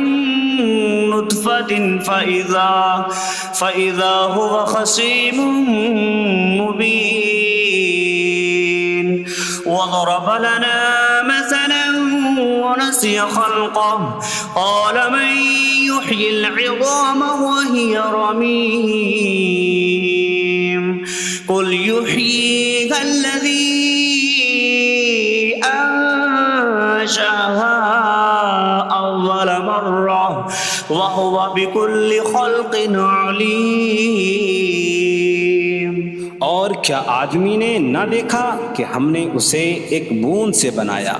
نطفة فإذا هو خصيم مبين وضرب لنا مثلا ونسي خلقه قال من يحيي العظام وهي رميم قل يحييها الذي أنشأها أول مرة وهو بكل خلق عليم۔ اور کیا آدمی نے نہ دیکھا کہ ہم نے اسے ایک بوند سے بنایا،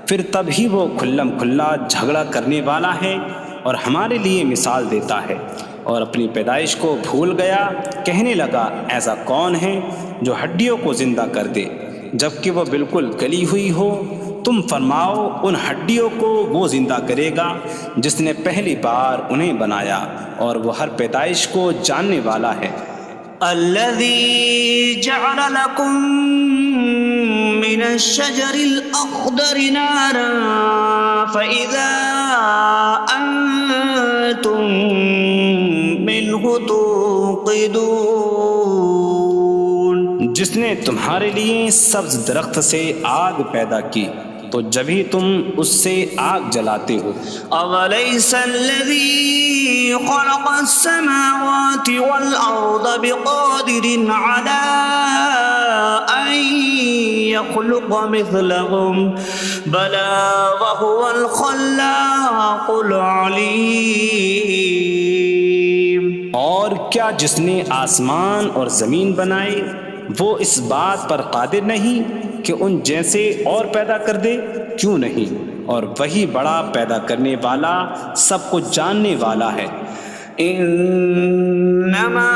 پھر تب ہی وہ کھلم کھلا جھگڑا کرنے والا ہے اور ہمارے لیے مثال دیتا ہے، اور اپنی پیدائش کو بھول گیا، کہنے لگا ایسا کون ہے جو ہڈیوں کو زندہ کر دے جبکہ وہ بالکل گلی ہوئی ہو؟ تم فرماؤ ان ہڈیوں کو وہ زندہ کرے گا جس نے پہلی بار انہیں بنایا، اور وہ ہر پیدائش کو جاننے والا ہے۔ الذي جعل لكم من الشجر الأخضر نارا فإذا أنتم منه توقدون۔ جس نے تمہارے لیے سبز درخت سے آگ پیدا کی تو جبھی تم اس سے آگ جلاتے ہو۔ أَوَلَيْسَ الَّذِي خَلَقَ السَّمَاوَاتِ وَالْأَرْضَ بِقَادِرٍ عَلَىٰ أَن يَخْلُقَ مِثْلَهُم بَلَىٰ وَهُوَ الْخَلَّاقُ الْعَلِيمُ۔ اور کیا جس نے آسمان اور زمین بنائے وہ اس بات پر قادر نہیں کہ ان جیسے اور پیدا کر دے؟ کیوں نہیں، اور وہی بڑا پیدا کرنے والا سب کچھ جاننے والا ہے۔ انما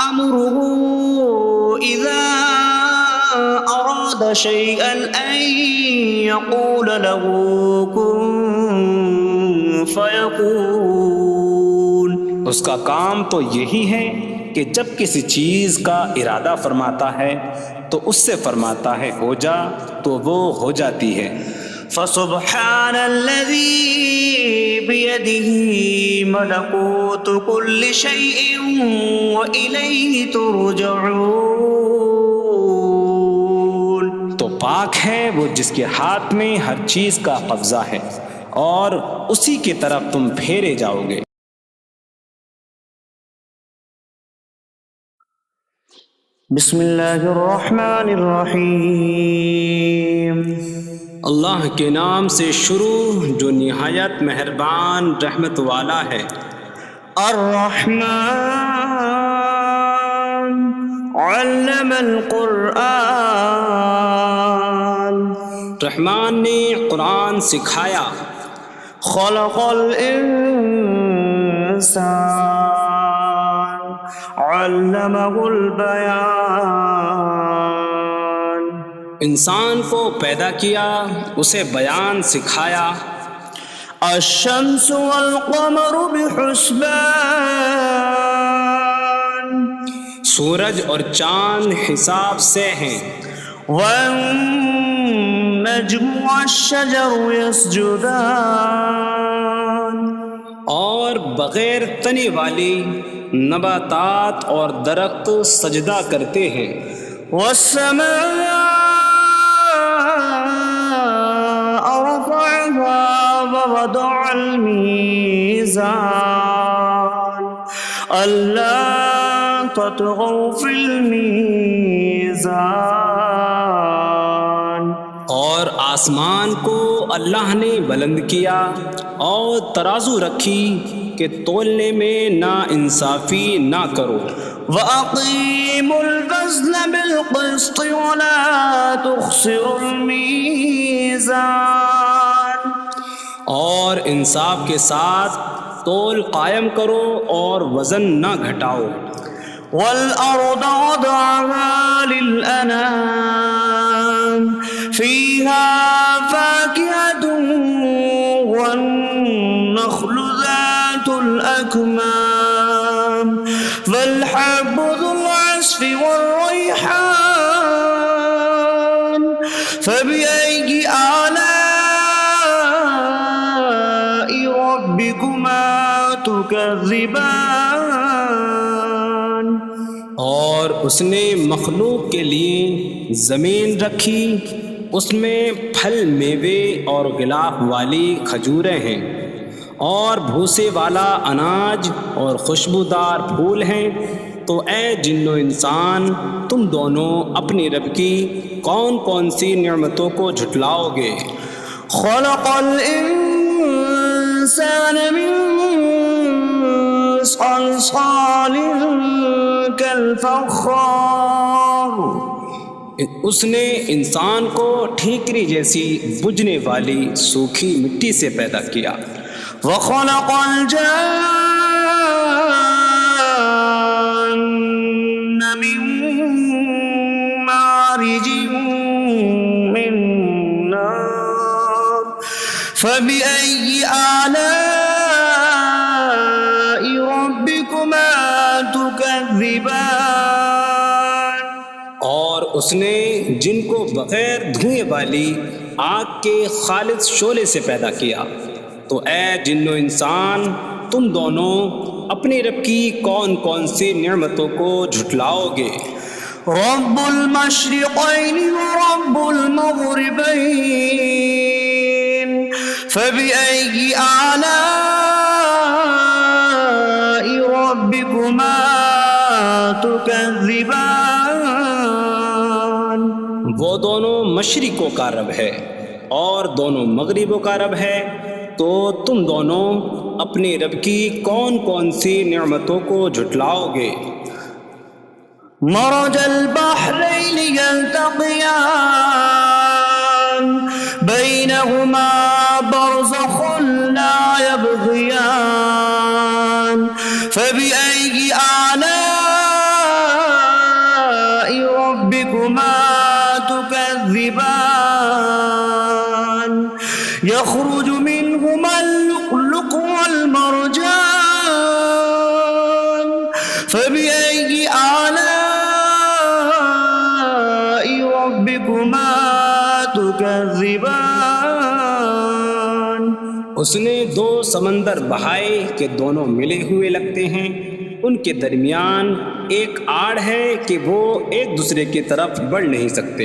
امره اذا اراد شيئا ان يقول له كن فيكون۔ اس کا کام تو یہی ہے کہ جب کسی چیز کا ارادہ فرماتا ہے تو اس سے فرماتا ہے ہو جا، تو وہ ہو جاتی ہے۔ فسبحان الذي بيده ملكوت كل شيء وإليه ترجعون. تو پاک ہے وہ جس کے ہاتھ میں ہر چیز کا قبضہ ہے اور اسی کی طرف تم پھیرے جاؤ گے. بسم اللہ الرحمن الرحیم. اللہ کے نام سے شروع جو نہایت مہربان رحمت والا ہے. الرحمن علم القرآن. رحمان نے قرآن سکھایا. خلق الانسان علمہ البیان. انسان کو پیدا کیا اسے بیان سکھایا. الشمس والقمر بحسبان. سورج اور چاند حساب سے ہیں. والنجم والشجر يسجدان. اور بغیر تنے والی نباتات اور درخت سجدہ کرتے ہیں. والسماء رفعها ووضع الميزان ألا تطغوا في الميزان. اور آسمان کو اللہ نے بلند کیا اور ترازو رکھی کہ تولنے میں نا انصافی نہ کرو. وَأَقِيمُوا الْوَزْنَ بِالْقِسْطِ وَلَا تُخْسِرُوا الْمِيزَانَ. اور انصاف کے ساتھ تول قائم کرو اور وزن نہ گھٹاؤ. وَالْأَرْضَ وَضَعَهَا لِلْأَنَامِ فِيهَا فَاكِهَةٌ وَالنَّخْلُ ذَاتُ الْأَكْمَامِ وَالْحَبُّ ذُو الْعَصْفِ وَالرَّيْحَانُ فَبِأَيِّ آلَاءِ رَبِّكُمَا تُكَذِّبَانِ. اور اس نے مخلوق کے لیے زمین رکھی، اس میں پھل میوے اور غلاف والی کھجوریں ہیں اور بھوسے والا اناج اور خوشبودار پھول ہیں. تو اے جن و انسان تم دونوں اپنی رب کی کون کون سی نعمتوں کو جھٹلاؤ گے. خلق الانسان من صلصال کالفخار. اس نے انسان کو ٹھیکری جیسی بجھنے والی سوکھی مٹی سے پیدا کیا. وخلق الجان من مارج من نار فبأي آلاء ربكما تكذبان. اور اس نے جن کو بغیر دھوئیں والی آگ کے خالص شعلے سے پیدا کیا. تو اے جن و انسان تم دونوں اپنی رب کی کون کون سی نعمتوں کو جھٹلاؤ گے. رب المشرقین ورب المغربین فبأي آلاء ربكما تكذبان. وہ دونوں مشرقوں کا رب ہے اور دونوں مغربوں کا رب ہے. تو تم دونوں اپنی رب کی کون کون سی نعمتوں کو جھٹلاؤ گے. مرج البحرین یلتقیان بینہما برزخ لا یبغیان فبأي آلاء ربكما تكذبان. يخرج منهما اللؤلؤ والمرجان فبأي آلاء ربكما تكذبان. اس نے دو سمندر بہائے کہ دونوں ملے ہوئے لگتے ہیں، ان کے درمیان ایک آڑ ہے کہ وہ ایک دوسرے کی طرف بڑھ نہیں سکتے،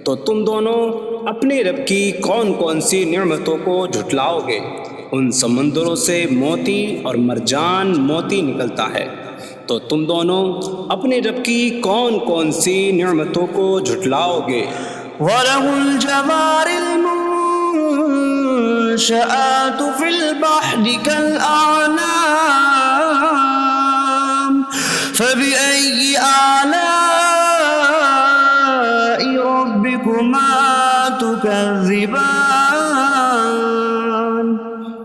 تو تم دونوں اپنے رب کی کون کون سی نعمتوں کو جھٹلاؤ گے؟ ان سمندروں سے موتی اور مرجان موتی نکلتا ہے، تو تم دونوں اپنے رب کی کون کون سی نعمتوں کو جھٹلاؤ گے؟ وَلَهُ الْجَوَارِ الْمُنشَآتُ فِي الْبَحْرِ كَالْأَعْلَامِ فَبِأَيِّ آلَاءِ رَبِّكُمَا تُكَذِّبَانِ؟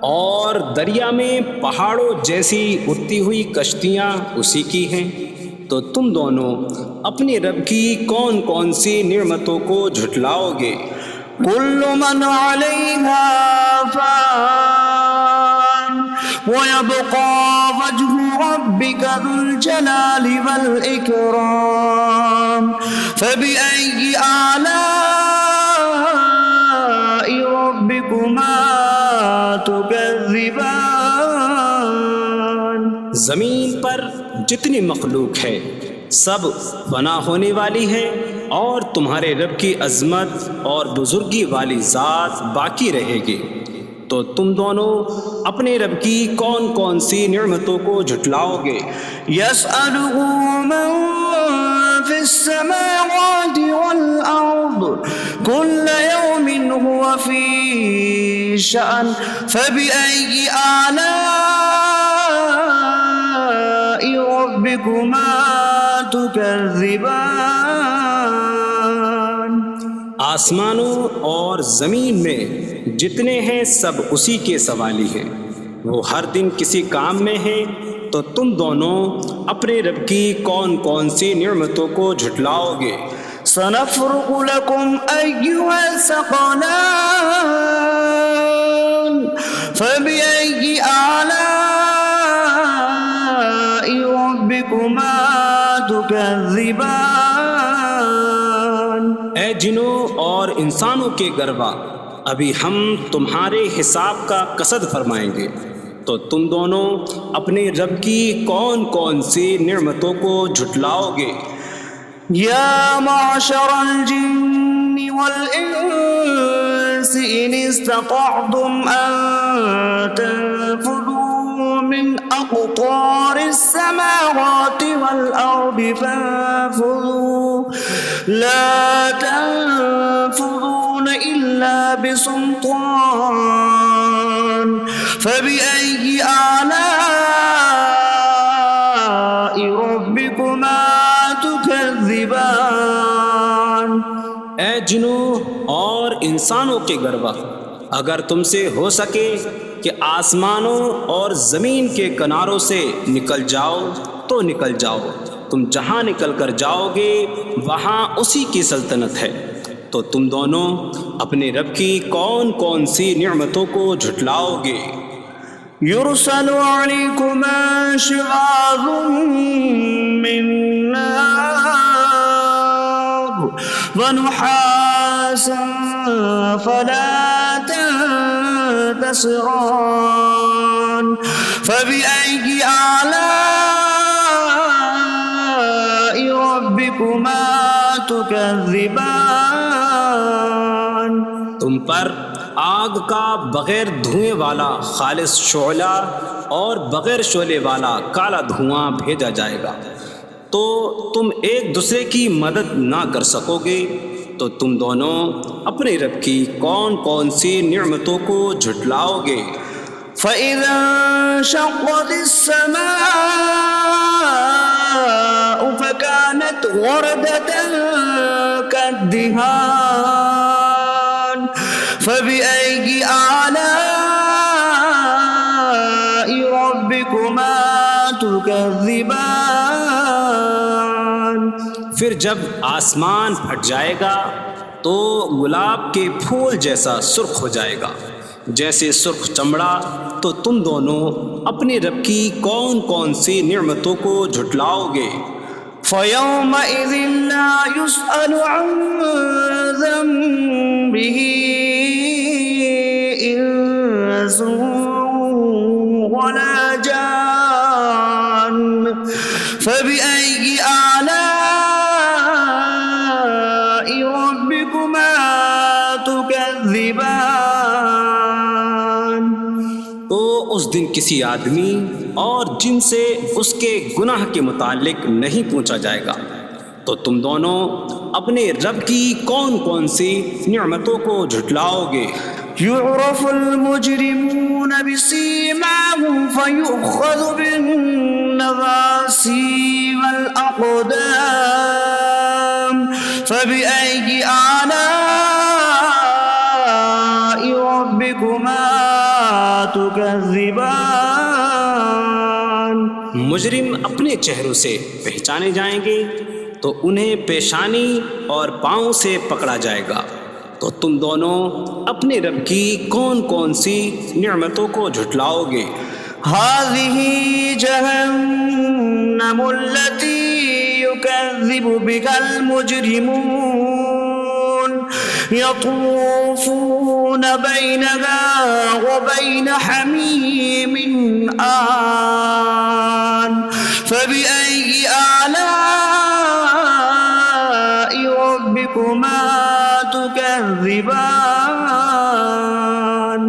اور دریا میں پہاڑوں جیسی اڑتی ہوئی کشتیاں اسی کی ہیں، تو تم دونوں اپنے رب کی کون کون سی نعمتوں کو جھٹلاؤ گے؟ كُلُّ مَنْ عَلَيْهَا فَانٍ وَيَبْقَى وَجْهُ رَبِّكَ ذُو الْجَلَالِ وَالْإِكْرَامِ فَبِأَيِّ آلَاءِ رَبِّكُمَا تُكَذِّبَانِ؟ زمین پر جتنی مخلوق ہے سب فنا ہونے والی ہے، اور تمہارے رب کی عظمت اور بزرگی والی ذات باقی رہے گی، تو تم دونوں اپنے رب کی کون کون سی نعمتوں کو جھٹلاؤ گے؟ يَسْأَلُهُ مَن فِي السَّمَاوَاتِ وَالْأَرْضِ كُلَّ يَوْمٍ هُوَ فِي شَأْنٍ فَبِأَيِّ آلَاءِ رَبِّكُمَا تُكَذِّبَانِ؟ آسمانوں اور زمین میں جتنے ہیں سب اسی کے سوالی ہیں، وہ ہر دن کسی کام میں ہیں، تو تم دونوں اپنے رب کی کون کون سی نعمتوں کو جھٹلاؤ گے؟ سَنَفْرُغُ لَكُمْ أَيُّهَ الثَّقَلَانِ فَبِأَيِّ آلَاءِ رَبِّكُمَا تُكَذِّبَانِ؟ اے جنوں اور انسانوں کے گروہ، ابھی ہم تمہارے حساب کا قصد فرمائیں گے، تو تم دونوں اپنے رب کی کون کون سی نعمتوں کو جھٹلاؤ گے؟ یا معشر الجن والانس ان استطعتم ان تنفذوا من اقطار السماوات والارض فانفذوا لا تنفذون الا بسلطان فبأي آلاء ربكما تكذبان؟ اے جنوں اور انسانوں کے گروہ، اگر تم سے ہو سکے کہ آسمانوں اور زمین کے کناروں سے نکل جاؤ تو نکل جاؤ، تم جہاں نکل کر جاؤ گے وہاں اسی کی سلطنت ہے، تو تم دونوں اپنے رب کی کون کون سی نعمتوں کو جھٹلاؤ گے؟ يرسل عليكما شواظ من نار ونحاسا فلا تنتصران فبأي آلاء ربكما تكذبان؟ تم پر آگ کا بغیر دھوئیں والا خالص شعلہ اور بغیر شعلے والا کالا دھواں بھیجا جائے گا، تو تم ایک دوسرے کی مدد نہ کر سکو گے، تو تم دونوں اپنے رب کی کون کون سی نعمتوں کو جھٹلاؤ گے؟ فَإِذَا انشَقَّتِ السَّمَاءُ فَكَانَتْ وَرْدَةً كَالدِّهَانِ فَبِأَيِّ آلَاءِ رَبِّكُمَا تُكَذِّبَانِ؟ پھر جب آسمان پھٹ جائے گا تو گلاب کے پھول جیسا سرخ ہو جائے گا جیسے سرخ چمڑا، تو تم دونوں اپنے رب کی کون کون سی نعمتوں کو جھٹلاؤ گے؟ فَيَوْمَئِذٍ لَا يُسْأَلُ عَنْ ذَنبِهِ إِنسٌ فبأي آلاء ربكما تكذبان؟ تو اس دن کسی آدمی اور جن سے اس کے گناہ کے متعلق نہیں پوچھا جائے گا، تو تم دونوں اپنے رب کی کون کون سی نعمتوں کو جھٹلاؤ گے؟ يعرف المجرمون بسيماهم فيؤخذ بالنواصي والأقدام فبأي آلاء ربكما تكذبان؟ مجرم اپنے چہروں سے پہچانے جائیں گے تو انہیں پیشانی اور پاؤں سے پکڑا جائے گا، تو تم دونوں اپنے رب کی کون کون سی نعمتوں کو جھٹلاؤ گے؟ هذه جهنم التي يكذب بها المجرمون يطوفون بينها وبين حميم آن فبأي آلاء ربكما تكذبان؟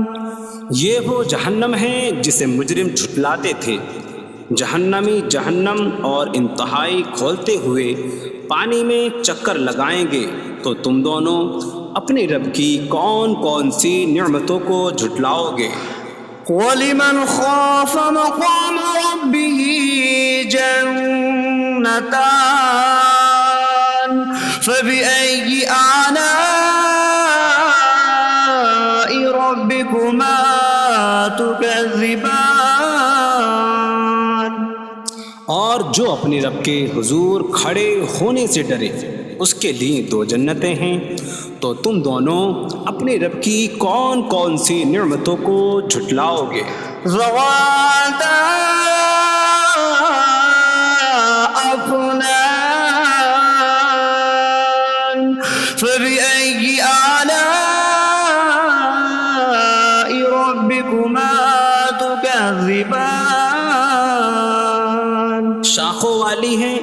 یہ وہ جہنم ہے جسے مجرم جھٹلاتے تھے۔ جہنمی جہنم اور انتہائی کھولتے ہوئے پانی میں چکر لگائیں گے، تو تم دونوں اپنے رب کی کون کون سی نعمتوں کو جھٹلاؤ گے؟ وَلِمَنْ خَافَ مَقَامَ رَبِّهِ جَنَّتَانِ فَبِأَيِّ آلَاءِ رَبِّكُمَا تُكَذِّبَانِ؟ اور جو اپنے رب کے حضور کھڑے ہونے سے ڈرے، اس کے لیے دو جنتیں ہیں، تو تم دونوں اپنے رب کی کون کون سی نعمتوں کو جھٹلاؤ گے؟ ذواتا أفنان فبأي آلاء ربكما تكذبان؟ شاخوں والی ہیں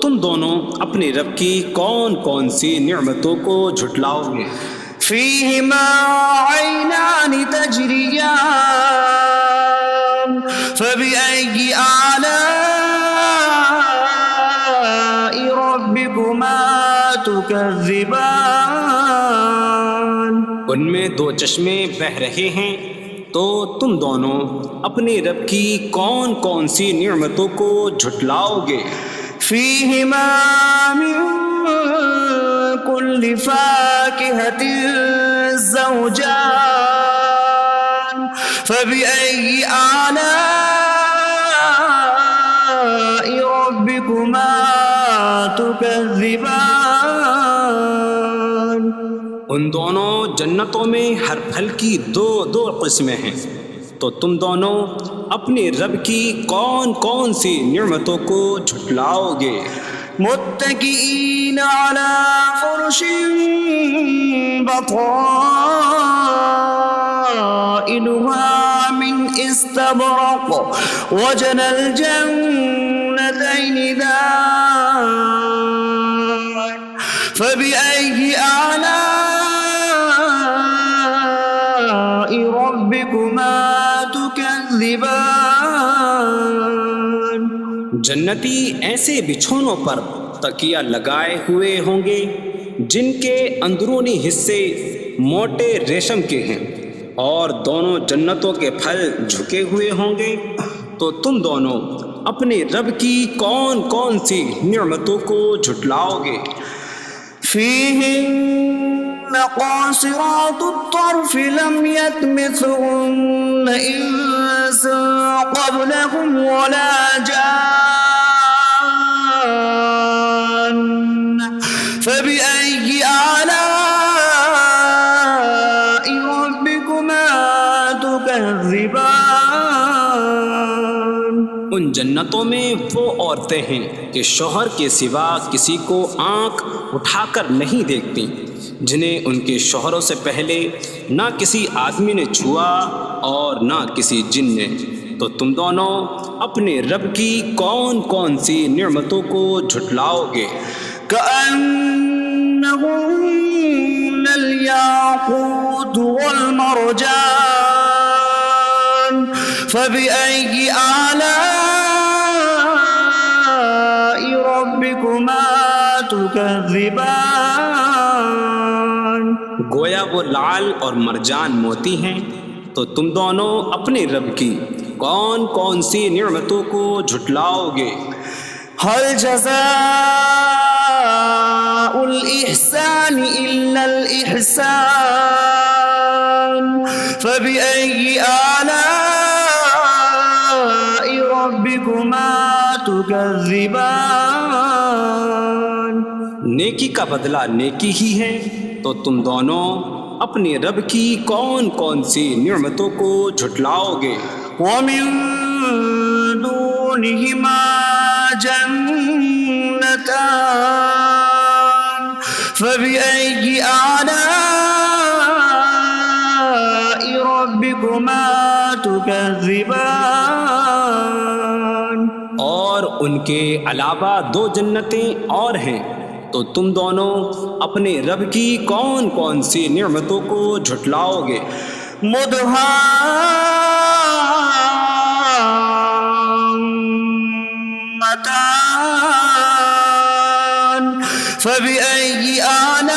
تم دونوں اپنے رب کی کون کون سی نعمتوں کو جھٹلاؤ گے؟ فيهما عينان تجريان فبأي آلاء ربكما تكذبان؟ ان میں دو چشمے بہہ رہے ہیں، تو تم دونوں اپنے رب کی کون کون سی نعمتوں کو جھٹلاؤ گے؟ فيهما من كل فاكهة زوجان فبأي آلاء ربكما تكذبان؟ ان دونوں جنتوں میں ہر پھل کی دو قسمیں ہیں، تو تم دونوں اپنے رب کی کون کون سی نعمتوں کو جھٹلاؤ گے؟ متكئين على فرش بطائنها من استبرق وجنى الجنتين دان فبأي آلاء ربكما تكذبان؟ جنتی ایسے بچھونوں پر تکیہ لگائے ہوئے ہوں گے جن کے اندرونی حصے موٹے ریشم کے ہیں، اور دونوں جنتوں کے پھل جھکے ہوئے ہوں گے، تو تم دونوں اپنے رب کی کون کون سی نعمتوں کو جھٹلاؤ گے؟ فيهن قاصرات الطرف لم يطمثهن إنس قبلهم ولا جان فبأي آلاء ربكما تكذبان؟ ان جنتوں میں وہ عورتیں ہیں کہ شوہر کے سوا کسی کو آنکھ اٹھا کر نہیں دیکھتی، جنہیں ان کے شوہروں سے پہلے نہ کسی آدمی نے چھوا اور نہ کسی جن نے، تو تو تم دونوں اپنے رب کی کون کون سی نعمتوں کو جھٹلاؤ گے؟ كأنهن الياقوت والمرجان فبأي آلاء ربكما تكذبان گویا وہ لعل اور مرجان موتی ہیں، تو تم دونوں اپنے رب کی کون کون سی نعمتوں کو جھٹلاؤ گے؟ هل جزاء الإحسان إلا الإحسان فبأي آلاء ربكما تكذبان نیکی کا بدلہ نیکی ہی ہے، تو تم دونوں اپنے رب کی کون کون سی نعمتوں کو جھٹلاؤ گے؟ ومن دونهما جنتان فبأي آلاء ربكما تكذبان اور ان کے علاوہ دو جنتیں اور ہیں، تو تم دونوں اپنے رب کی کون کون سی نعمتوں کو جھٹلاؤ گے؟ مدهامتان فبأي آلاء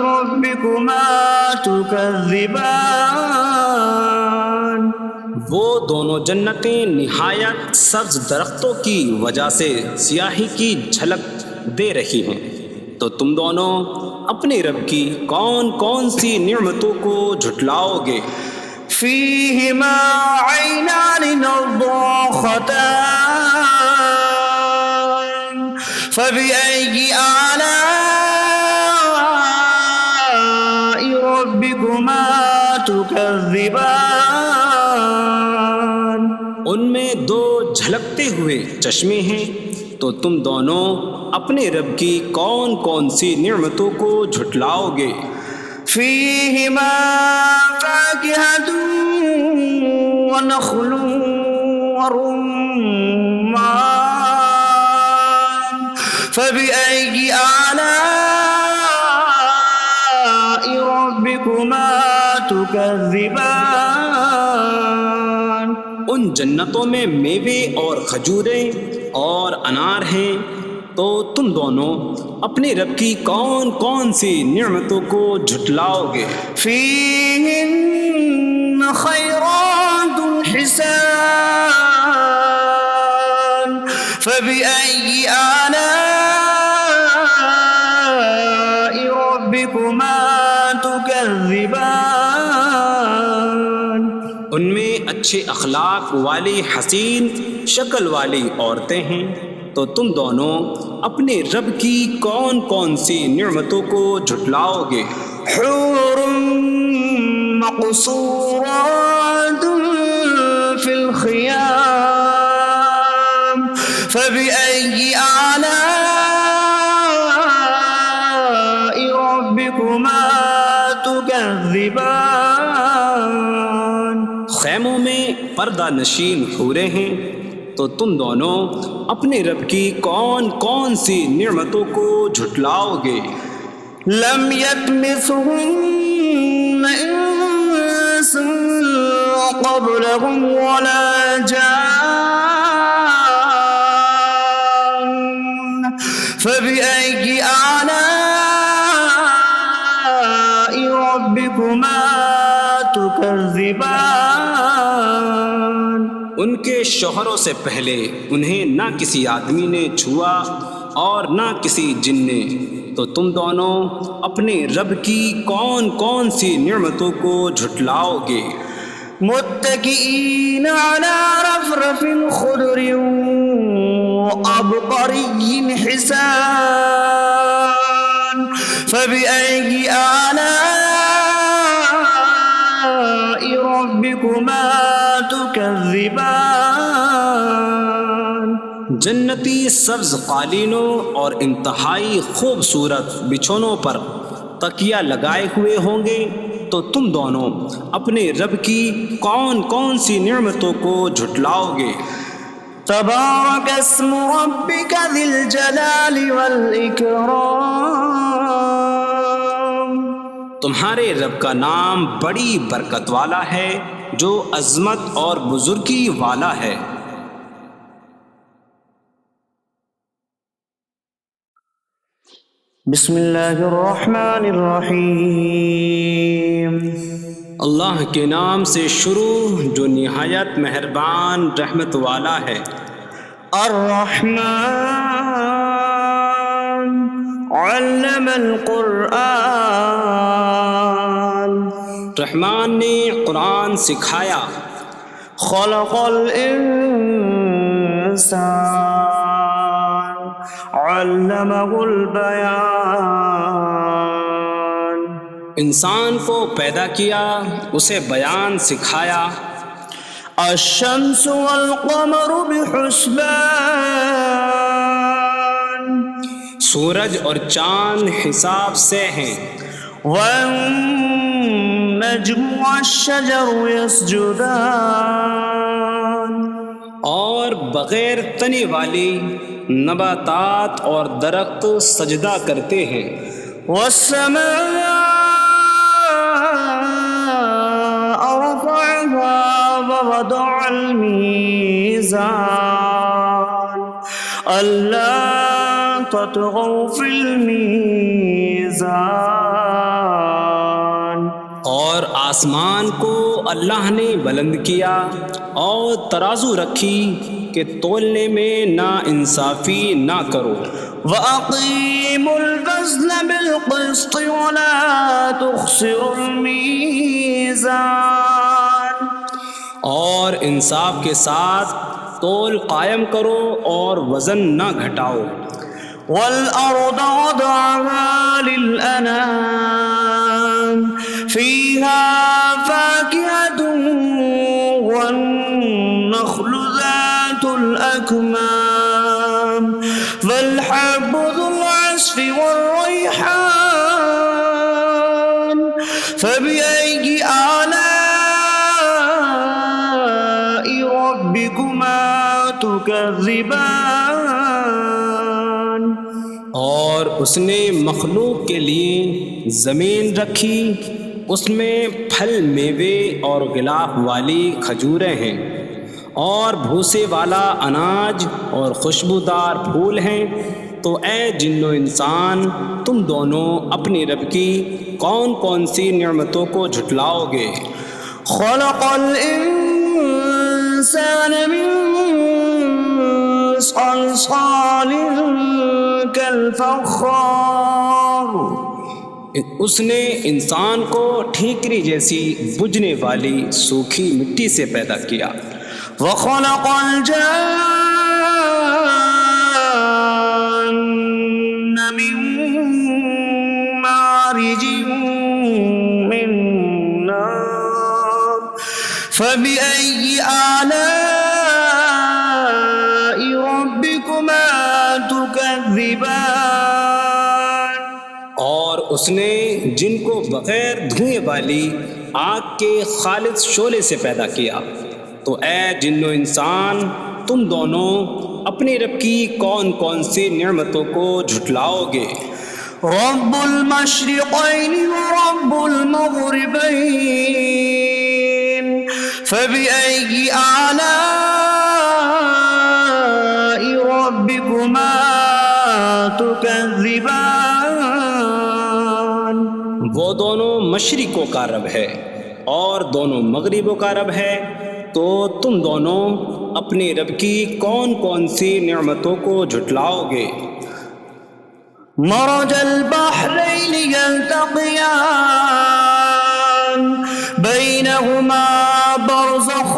ربكما تكذبان وہ دونوں جنتیں نہایت سبز درختوں کی وجہ سے سیاہی کی جھلک دے رہی ہیں، تو تم دونوں اپنے رب کی کون کون سی نعمتوں کو جھٹلاؤ گے؟ فيهما عينان نضاختان فبأي آلاء ربكما تكذبان ان میں دو جھلکتے ہوئے چشمے ہیں، تو تم دونوں اپنے رب کی کون کون سی نعمتوں کو جھٹلاؤ گے؟ فيهما فاكهة ونخل ورمان فبأي آلاء ربكما تكذبان ان جنتوں میں میوے اور کھجوریں اور انار ہیں، تو تم دونوں اپنے رب کی کون کون سی نعمتوں کو جھٹلاؤ گے؟ فيهن خيرات حسان فبأي آلاء ربكما تكذبان ان میں اچھے اخلاق والی حسین شکل والی عورتیں ہیں، تو تم دونوں اپنے رب کی کون کون سی نعمتوں کو جھٹلاؤ گے؟ حور مقصورات في الخيام فبأي آلاء ربكما تكذبان خیموں میں پردہ نشین حوریں ہیں، تو تم دونوں اپنے رب کی کون کون سی نعمتوں کو جھٹلاؤ گے؟ لم يطمثهن انس قبلهم ولا جان فبأي آلاء ربكما تكذبان ان کے شوہروں سے پہلے انہیں نہ کسی آدمی نے چھوا اور نہ کسی جن نے، تو تم دونوں اپنے رب کی کون کون سی نعمتوں کو جھٹلاؤ گے؟ متكئين على رفرف خضر وعبقري حسان فبأي آلاء ربكما تكذبان جنتی سبز قالینوں اور انتہائی خوبصورت بچھونوں پر تکیہ لگائے ہوئے ہوں گے، تو تم دونوں اپنے رب کی کون کون سی نعمتوں کو جھٹلاؤ گے؟ تبارک اسم ربک ذی الجلال والاکرام، تمہارے رب کا نام بڑی برکت والا ہے جو عظمت اور بزرگی والا ہے۔ بسم اللہ الرحمن الرحیم، اللہ کے نام سے شروع جو نہایت مہربان رحمت والا ہے۔ الرحمن علم القرآن، رحمان نے قرآن سکھایا۔ خلق الانسان علمہ البیان، انسان کو پیدا کیا، اسے بیان سکھایا۔ الشمس والقمر بحسبان، سورج اور چاند حساب سے ہیں۔ والنجم والشجر يسجدان، اور بغیر تنے والی نباتات اور درخت سجدہ کرتے ہیں۔ والسماء رفعها ووضع الميزان ألا تطغوا في الميزان، اور آسمان کو اللہ نے بلند کیا اور ترازو رکھی کہ تولنے میں نا انصافی نہ کرو۔ وَأَقِيمُوا الْوَزْنَ بِالْقِسْطِ وَلَا تُخْسِرُوا الْمِيزَانَ، اور انصاف کے ساتھ تول قائم کرو اور وزن نہ گھٹاؤ۔ وَالْأَرْضَ وَضَعَهَا لِلْأَنَامِ فِيهَا فَاكِهَةٌ وَالنَّخْلُ ذَاتُ الْأَكْمَامِ وَالْحَبُّ ذُو الْعَصْفِ وَالرَّيْحَانُ فَبِأَيِّ آلَاءِ رَبِّكُمَا تُكَذِّبَانِ، اور اس نے مخلوق کے لیے زمین رکھی، اس میں پھل میوے اور غلاف والی کھجوریں ہیں، اور بھوسے والا اناج اور خوشبودار پھول ہیں۔ تو اے جن و انسان، تم دونوں اپنی رب کی کون کون سی نعمتوں کو جھٹلاؤ گے؟ خلق الانسان من صلصال کالفخار، اس نے انسان کو ٹھیکری جیسی بجھنے والی سوکھی مٹی سے پیدا کیا۔ وخلق الجان من مارج من نار فبأي آلاء ربكما تكذبان، اور اس نے جن کو بغیر دھوئیں والی آگ کے خالص شعلے سے پیدا کیا۔ تو اے جن و انسان، تم دونوں اپنے رب کی کون کون سی نعمتوں کو جھٹلاؤ گے؟ رب المشرقین ورب المغربین فبأي آلاء ربكما تكذبان، وہ دونوں مشرقوں کا رب ہے اور دونوں مغربوں کا رب ہے، تو تم دونوں اپنے رب کی کون کون سی نعمتوں کو جھٹلاؤ گے؟ مرج البحرین یلتقیان بینہما برزخ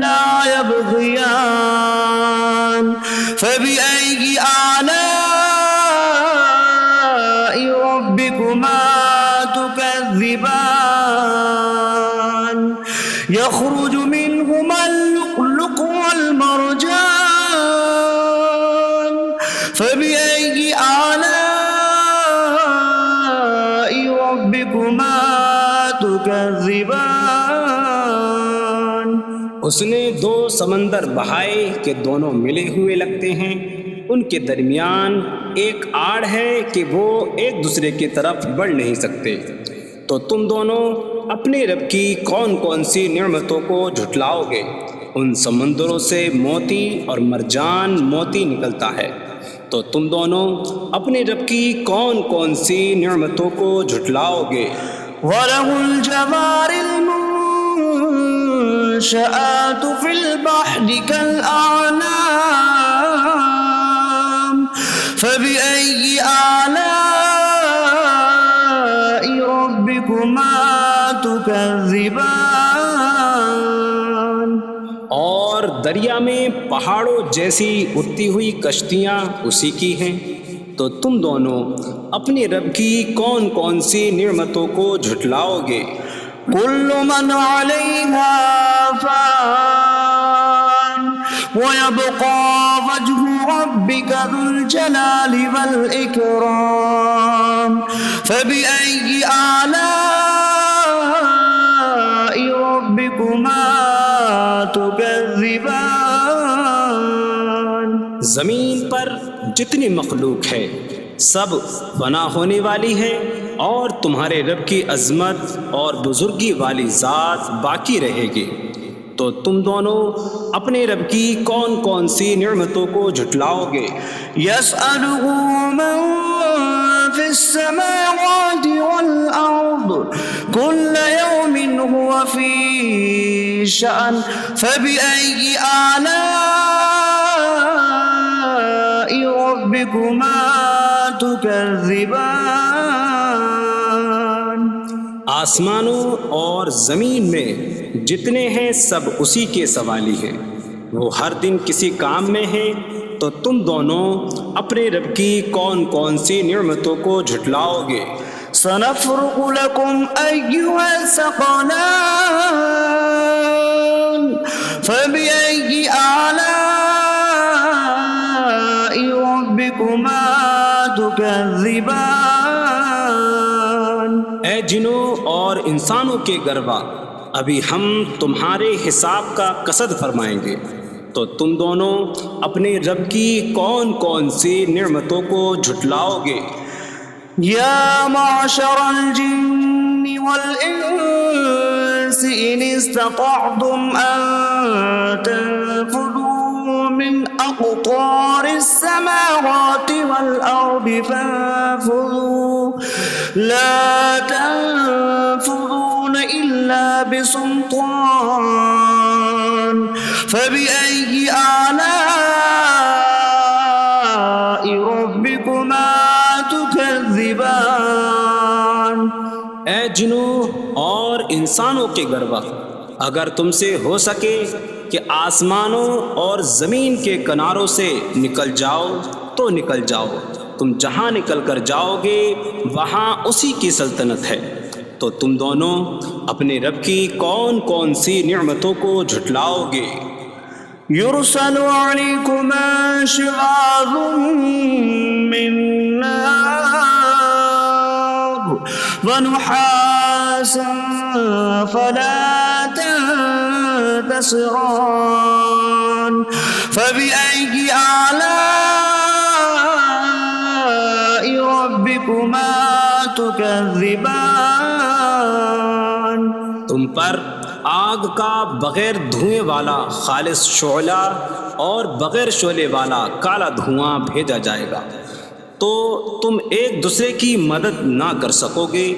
لا یبغیان فبأي آلاء ربكما تكذبان، يخرج منهما اللؤلؤ والمرجان فبأي آلاء ربكما تكذبان، اس نے دو سمندر بہائے کہ دونوں ملے ہوئے لگتے ہیں، ان کے درمیان ایک آڑ ہے کہ وہ ایک دوسرے کی طرف بڑھ نہیں سکتے، تو تم دونوں اپنے رب کی کون کون سی نعمتوں کو جھٹلاؤ گے؟ ان سمندروں سے موتی اور مرجان موتی نکلتا ہے، تو تم دونوں اپنے رب کی کون کون سی نعمتوں کو جھٹلاؤ گے؟ وَلَهُ الْجَوَارِ الْمُنشَآتُ فِي الْبَحْرِ كَالْأَعْلَامِ فَبِأَيِّ آلَاءِ رَبِّكُمَا تُكَذِّبَانِ۔ اور دریا میں پہاڑوں جیسی اڑتی ہوئی کشتیاں اسی کی ہیں، تو تم دونوں اپنے رب کی کون کون سی نعمتوں کو جھٹلاؤ گے؟ كل من عليها فان ويبقى وجه ربك ذو الجلال والإكرام فبأي آلاء ربكما تكذبان۔ زمین پر جتنی مخلوق ہے سب فنا ہونے والی ہے، اور تمہارے رب کی عظمت اور بزرگی والی ذات باقی رہے گی، تو تم دونوں اپنے رب کی کون کون سی نعمتوں کو جھٹلاؤ گے؟ يسأله من في السماوات والأرض كل يوم هو في شأن فبأي آلاء ربكما تكذبان۔ آسمانوں اور زمین میں جتنے ہیں سب اسی کے سوالی ہیں، وہ ہر دن کسی کام میں ہیں، تو تم دونوں اپنے رب کی کون کون سی نعمتوں کو جھٹلاؤ گے؟ سنفرغ لكم أيها الثقلان فبأي آلاء ربكما تكذبان۔ اے جنوں اور انسانوں کے گروہ، ابھی ہم تمہارے حساب کا قصد فرمائیں گے، تو تم دونوں اپنے رب کی کون کون سی نعمتوں کو جھٹلاؤ گے؟ یا معشر الجن والانس ان استطعتم ان تنفذوا من اقطار السماوات والارض فانفذوا لا تنفذون الا بسلطان فبأي آلاء ربكما تكذبان۔ اے جنوں اور انسانوں کے گروہ، اگر تم سے ہو سکے کہ آسمانوں اور زمین کے کناروں سے نکل جاؤ تو نکل جاؤ، تم جہاں نکل کر جاؤ گے وہاں اسی کی سلطنت ہے، تو تم دونوں اپنے رب کی کون کون سی نعمتوں کو جھٹلاؤ گے؟ يرسل عليكما شواظ من نار ونحاس فلا تنتصران فبأي آلاء ربكما تكذبان۔ تم پر آگ کا بغیر دھوئیں والا خالص شعلہ اور بغیر شعلے والا کالا دھواں بھیجا جائے گا، تو تم ایک دوسرے کی مدد نہ کر سکو گے،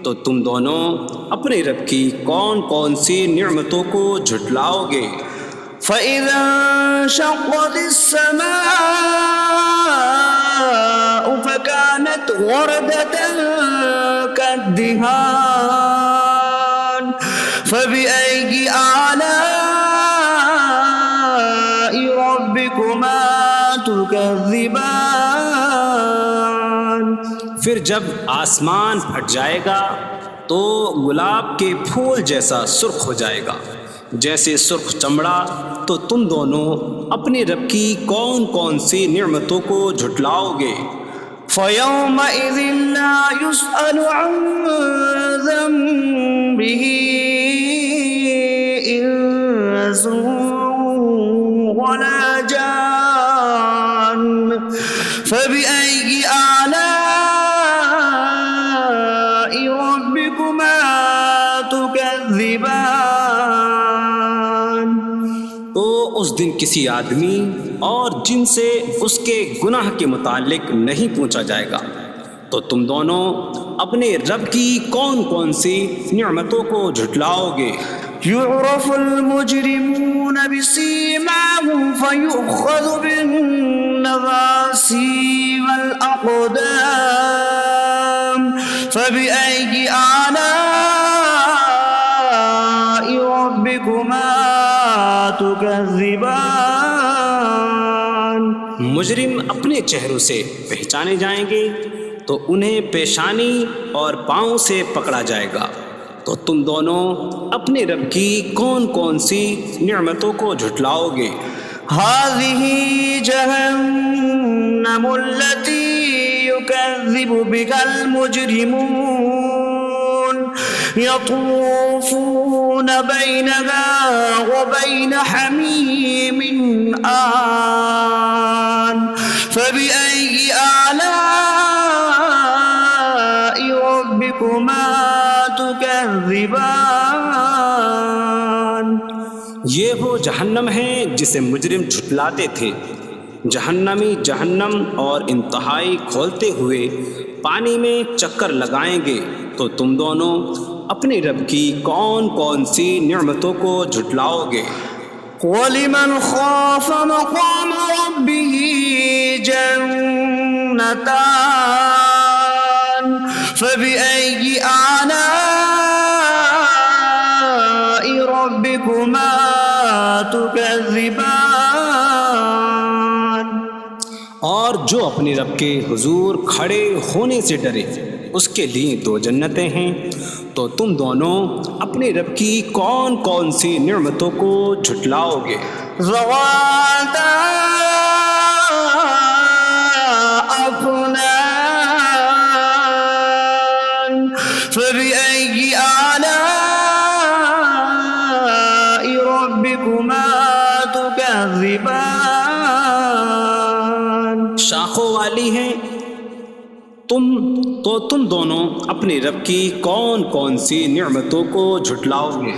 تو تم دونوں اپنے رب کی کون کون سی نعمتوں کو جھٹلاؤ گے؟ فَإِذَا انشَقَّتِ السَّمَاءُ فَكَانَتْ وَرْدَةً كَالدِّهَانِ فَبِأَيِّ آلَاءِ رَبِّكُمَا تُكَذِّبَانِ۔ پھر جب آسمان پھٹ جائے گا تو گلاب کے پھول جیسا سرخ ہو جائے گا، جیسے سرخ چمڑا، تو تم دونوں اپنے رب کی کون کون سی نعمتوں کو جھٹلاؤ گے؟ فَيَوْمَئِذٍ لَا يُسْأَلُ عَنْ ذَنبِهِ إِنسٌ ولا جان فبأي آلاء ربكما تكذبان. تو اس دن کسی آدمی اور جن سے اس کے گناہ کے متعلق نہیں پوچھا جائے گا، تو تم دونوں اپنے رب کی کون کون سی نعمتوں کو جھٹلاؤ گے؟ يعرف المجرمون بسيماهم فيؤخذ بالنواصي والأقدام فبأي آلاء ربكما تكذبان. مجرم اپنے چہروں سے پہچانے جائیں گے تو انہیں پیشانی اور پاؤں سے پکڑا جائے گا. تو تم دونوں اپنے رب کی کون کون سی نعمتوں کو جھٹلاؤ گے؟ هذه جهنم التي يكذب بها المجرمون يطوفون بينها وبين حميم آن فبأي آلاء ربكما تكذبان. یہ وہ جہنم ہے جسے مجرم جھٹلاتے تھے. جہنمی جہنم اور انتہائی کھولتے ہوئے پانی میں چکر لگائیں گے. تو تم دونوں اپنے رب کی کون کون سی نعمتوں کو جھٹلاؤ گے؟ وَلِمَنْ خَافَ مَقَامَ رَبِّهِ جَنَّتَانِ فَبِأَيِّ آلَاءِ رَبِّكُمَا تُكَذِّبَانِ. اور جو اپنے رب کے حضور کھڑے ہونے سے ڈرے اس کے لیے دو جنتیں ہیں. تو تم دونوں اپنے رب کی کون کون سی نعمتوں کو جھٹلاؤ گے؟ ذواتا افنان فبأي آلاء ربكما تكذبان. شاخوں والی ہیں. تم دونوں اپنے رب کی کون کون سی نعمتوں کو جھٹلاؤ گے؟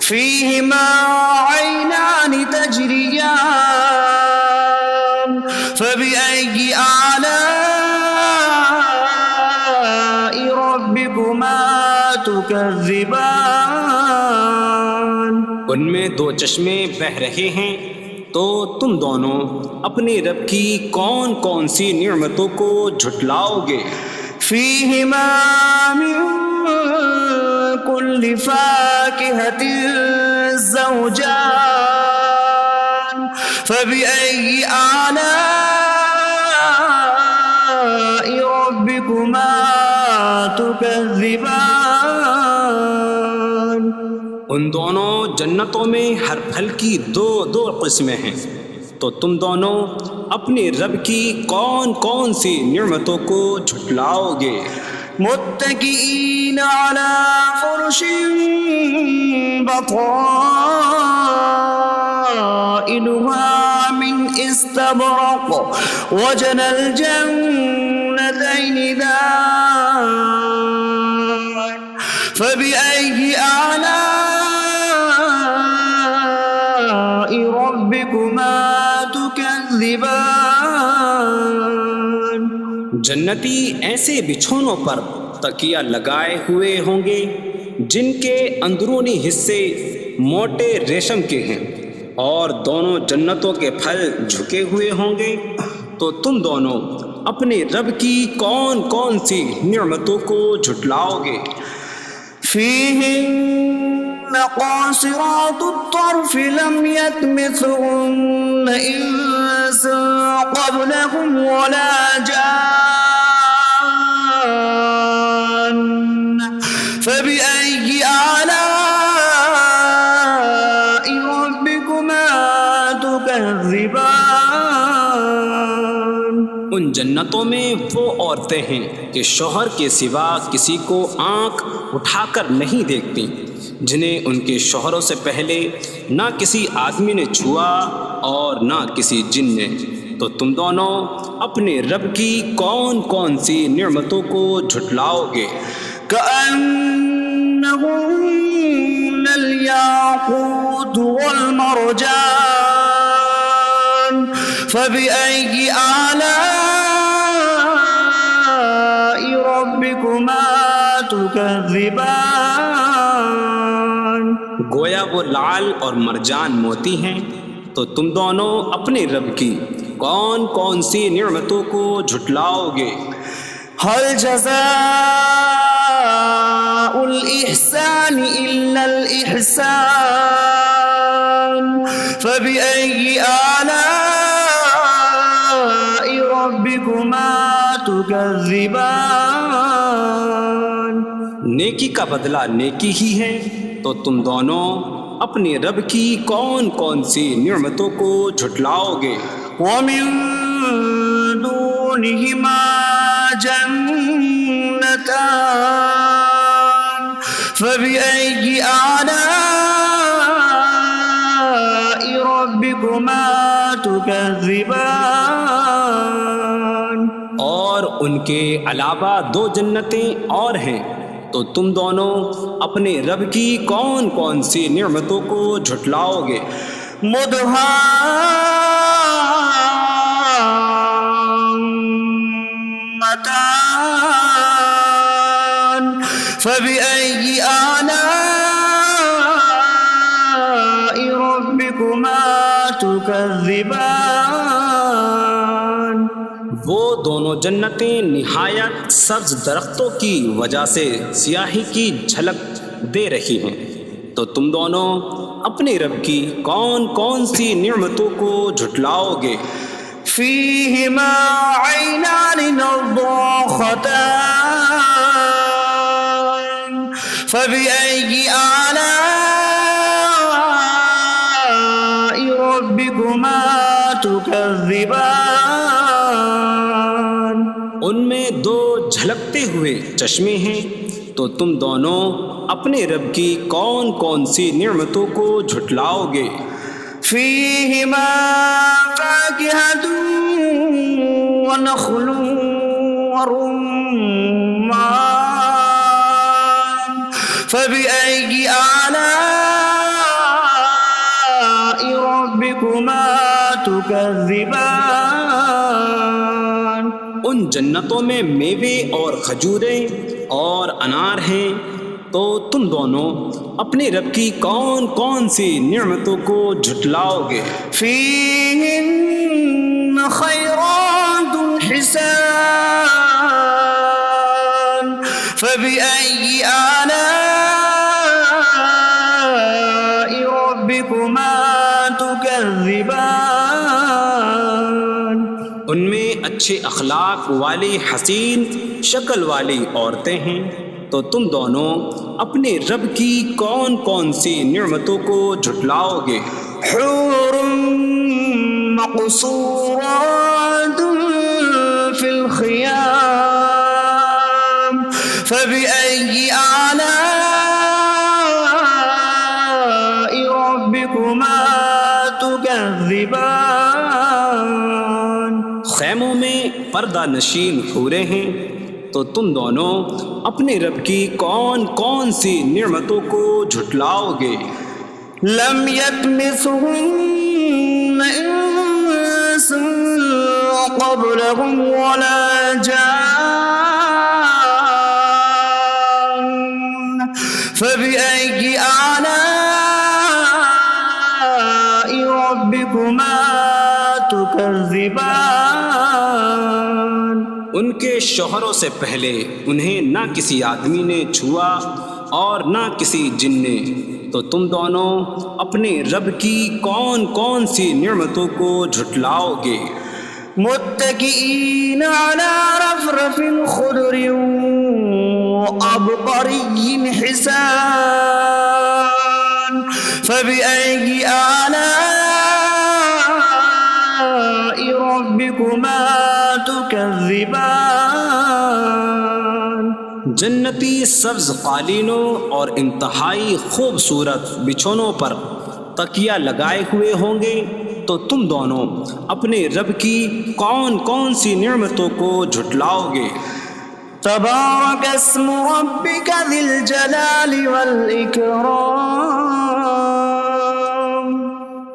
فيهما عينان تجريان فبأي آلاء ربكما تكذبان. ان میں دو چشمے بہہ رہے ہیں. تو تم دونوں اپنے رب کی کون کون سی نعمتوں کو جھٹلاؤ گے؟ فيهما من كل فاكهة زوجان فبأي آلاء ربكما تكذبان. ان دونوں جنتوں میں ہر پھل کی دو قسمیں ہیں. تو تم دونوں اپنے رب کی کون کون سی نعمتوں کو جھٹلاؤ گے؟ متكئين على فرش بطائنها من استبرق وجنى الجنتين دان فبأي آلاء ربكما تكذبان. جنتی ایسے بچھونوں پر تکیہ لگائے ہوئے ہوں گے جن کے اندرونی حصے موٹے ریشم کے ہیں، اور دونوں جنتوں کے پھل جھکے ہوئے ہوں گے. تو تم دونوں اپنے رب کی کون کون سی نعمتوں کو جھٹلاؤ گے؟ فيهن قاصرات الطرف لم يطمثهن إنس قبلهم ولا جان فبأي آلاء ربكما تكذبان. ان جنتوں میں وہ عورتیں ہیں کہ شوہر کے سوا کسی کو آنکھ اٹھا کر نہیں دیکھتی، جنہیں ان کے شوہروں سے پہلے نہ کسی آدمی نے چھوا اور نہ کسی جن نے، تو تم دونوں اپنے رب کی کون کون سی نعمتوں کو جھٹلاؤ گے؟ كأنهن الياقوت والمرجان فبأي آلاء ربكما تكذبان؟ گویا وہ لعل اور مرجان موتی ہیں، تو تم دونوں اپنے رب کی کون کون سی نعمتوں کو جھٹلاؤ گے؟ هل جزاء الإحسان إلا الإحسان فبأي آلاء ربكما تكذبان؟ نیکی کا بدلہ نیکی ہی ہے، تو تم دونوں اپنے رب کی کون کون سی نعمتوں کو جھٹلاؤ گے؟ ومن دونهما جنتان فبأي آلاء ربكما تكذبان؟ اور ان کے علاوہ دو جنتیں اور ہیں، تو تم دونوں اپنے رب کی کون کون سی نعمتوں کو جھٹلاؤ گے؟ مدهامتان فبأي آلاء ربكما تكذبان؟ وہ دونوں جنتیں نہایت سبز درختوں کی وجہ سے سیاہی کی جھلک دے رہی ہیں، تو تم دونوں اپنے رب کی کون کون سی نعمتوں کو جھٹلاؤ گے؟ فيهما عينان نضاختان فبأي آلاء ربكما تكذبان؟ ان میں دو جھلکتے ہوئے چشمے ہیں، تو تم دونوں اپنے رب کی کون کون سی نعمتوں کو جھٹلاؤ گے؟ فيهما فاكهة ونخل ورمان فبأي آلاء ربكما تكذبان؟ ان جنتوں میں میوے اور کھجوریں اور انار ہیں، تو تم دونوں اپنے رب کی کون کون سی نعمتوں کو جھٹلاؤ گے؟ فيهن خيرات حسان فبأي آلاء ربكما تكذبان؟ ان میں اچھے اخلاق والی حسین شکل والی عورتیں ہیں، تو تم دونوں اپنے رب کی کون کون سی نعمتوں کو جھٹلاؤ گے؟ حور مقصورات في الخيام فبأي آلاء ربكما تكذبان؟ خیموں میں پردہ نشین حوریں ہیں، تو تم دونوں اپنے رب کی کون کون سی نعمتوں کو جھٹلاؤ گے؟ لم يطمثهن انس قبلهم ولا جان فبأي آلاء ربكما تكذبان؟ ان کے شوہروں سے پہلے انہیں نہ کسی آدمی نے چھوا اور نہ کسی جن نے، تو تم دونوں اپنے رب کی کون کون سی نعمتوں کو جھٹلاؤ گے؟ متكئين على رفرف خضر وعبقري حسان فبأي آلاء ربكما تكذبان؟ جنتی سبز قالینوں اور انتہائی خوبصورت بچھونوں پر تکیہ لگائے ہوئے ہوں گے، تو تم دونوں اپنے رب کی کون کون سی نعمتوں کو جھٹلاؤ گے؟ تبارک اسم ربک ذی الجلال والاکرام،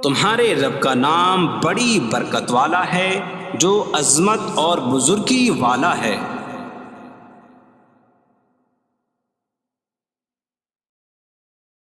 تمہارے رب کا نام بڑی برکت والا ہے جو عظمت اور بزرگی والا ہے۔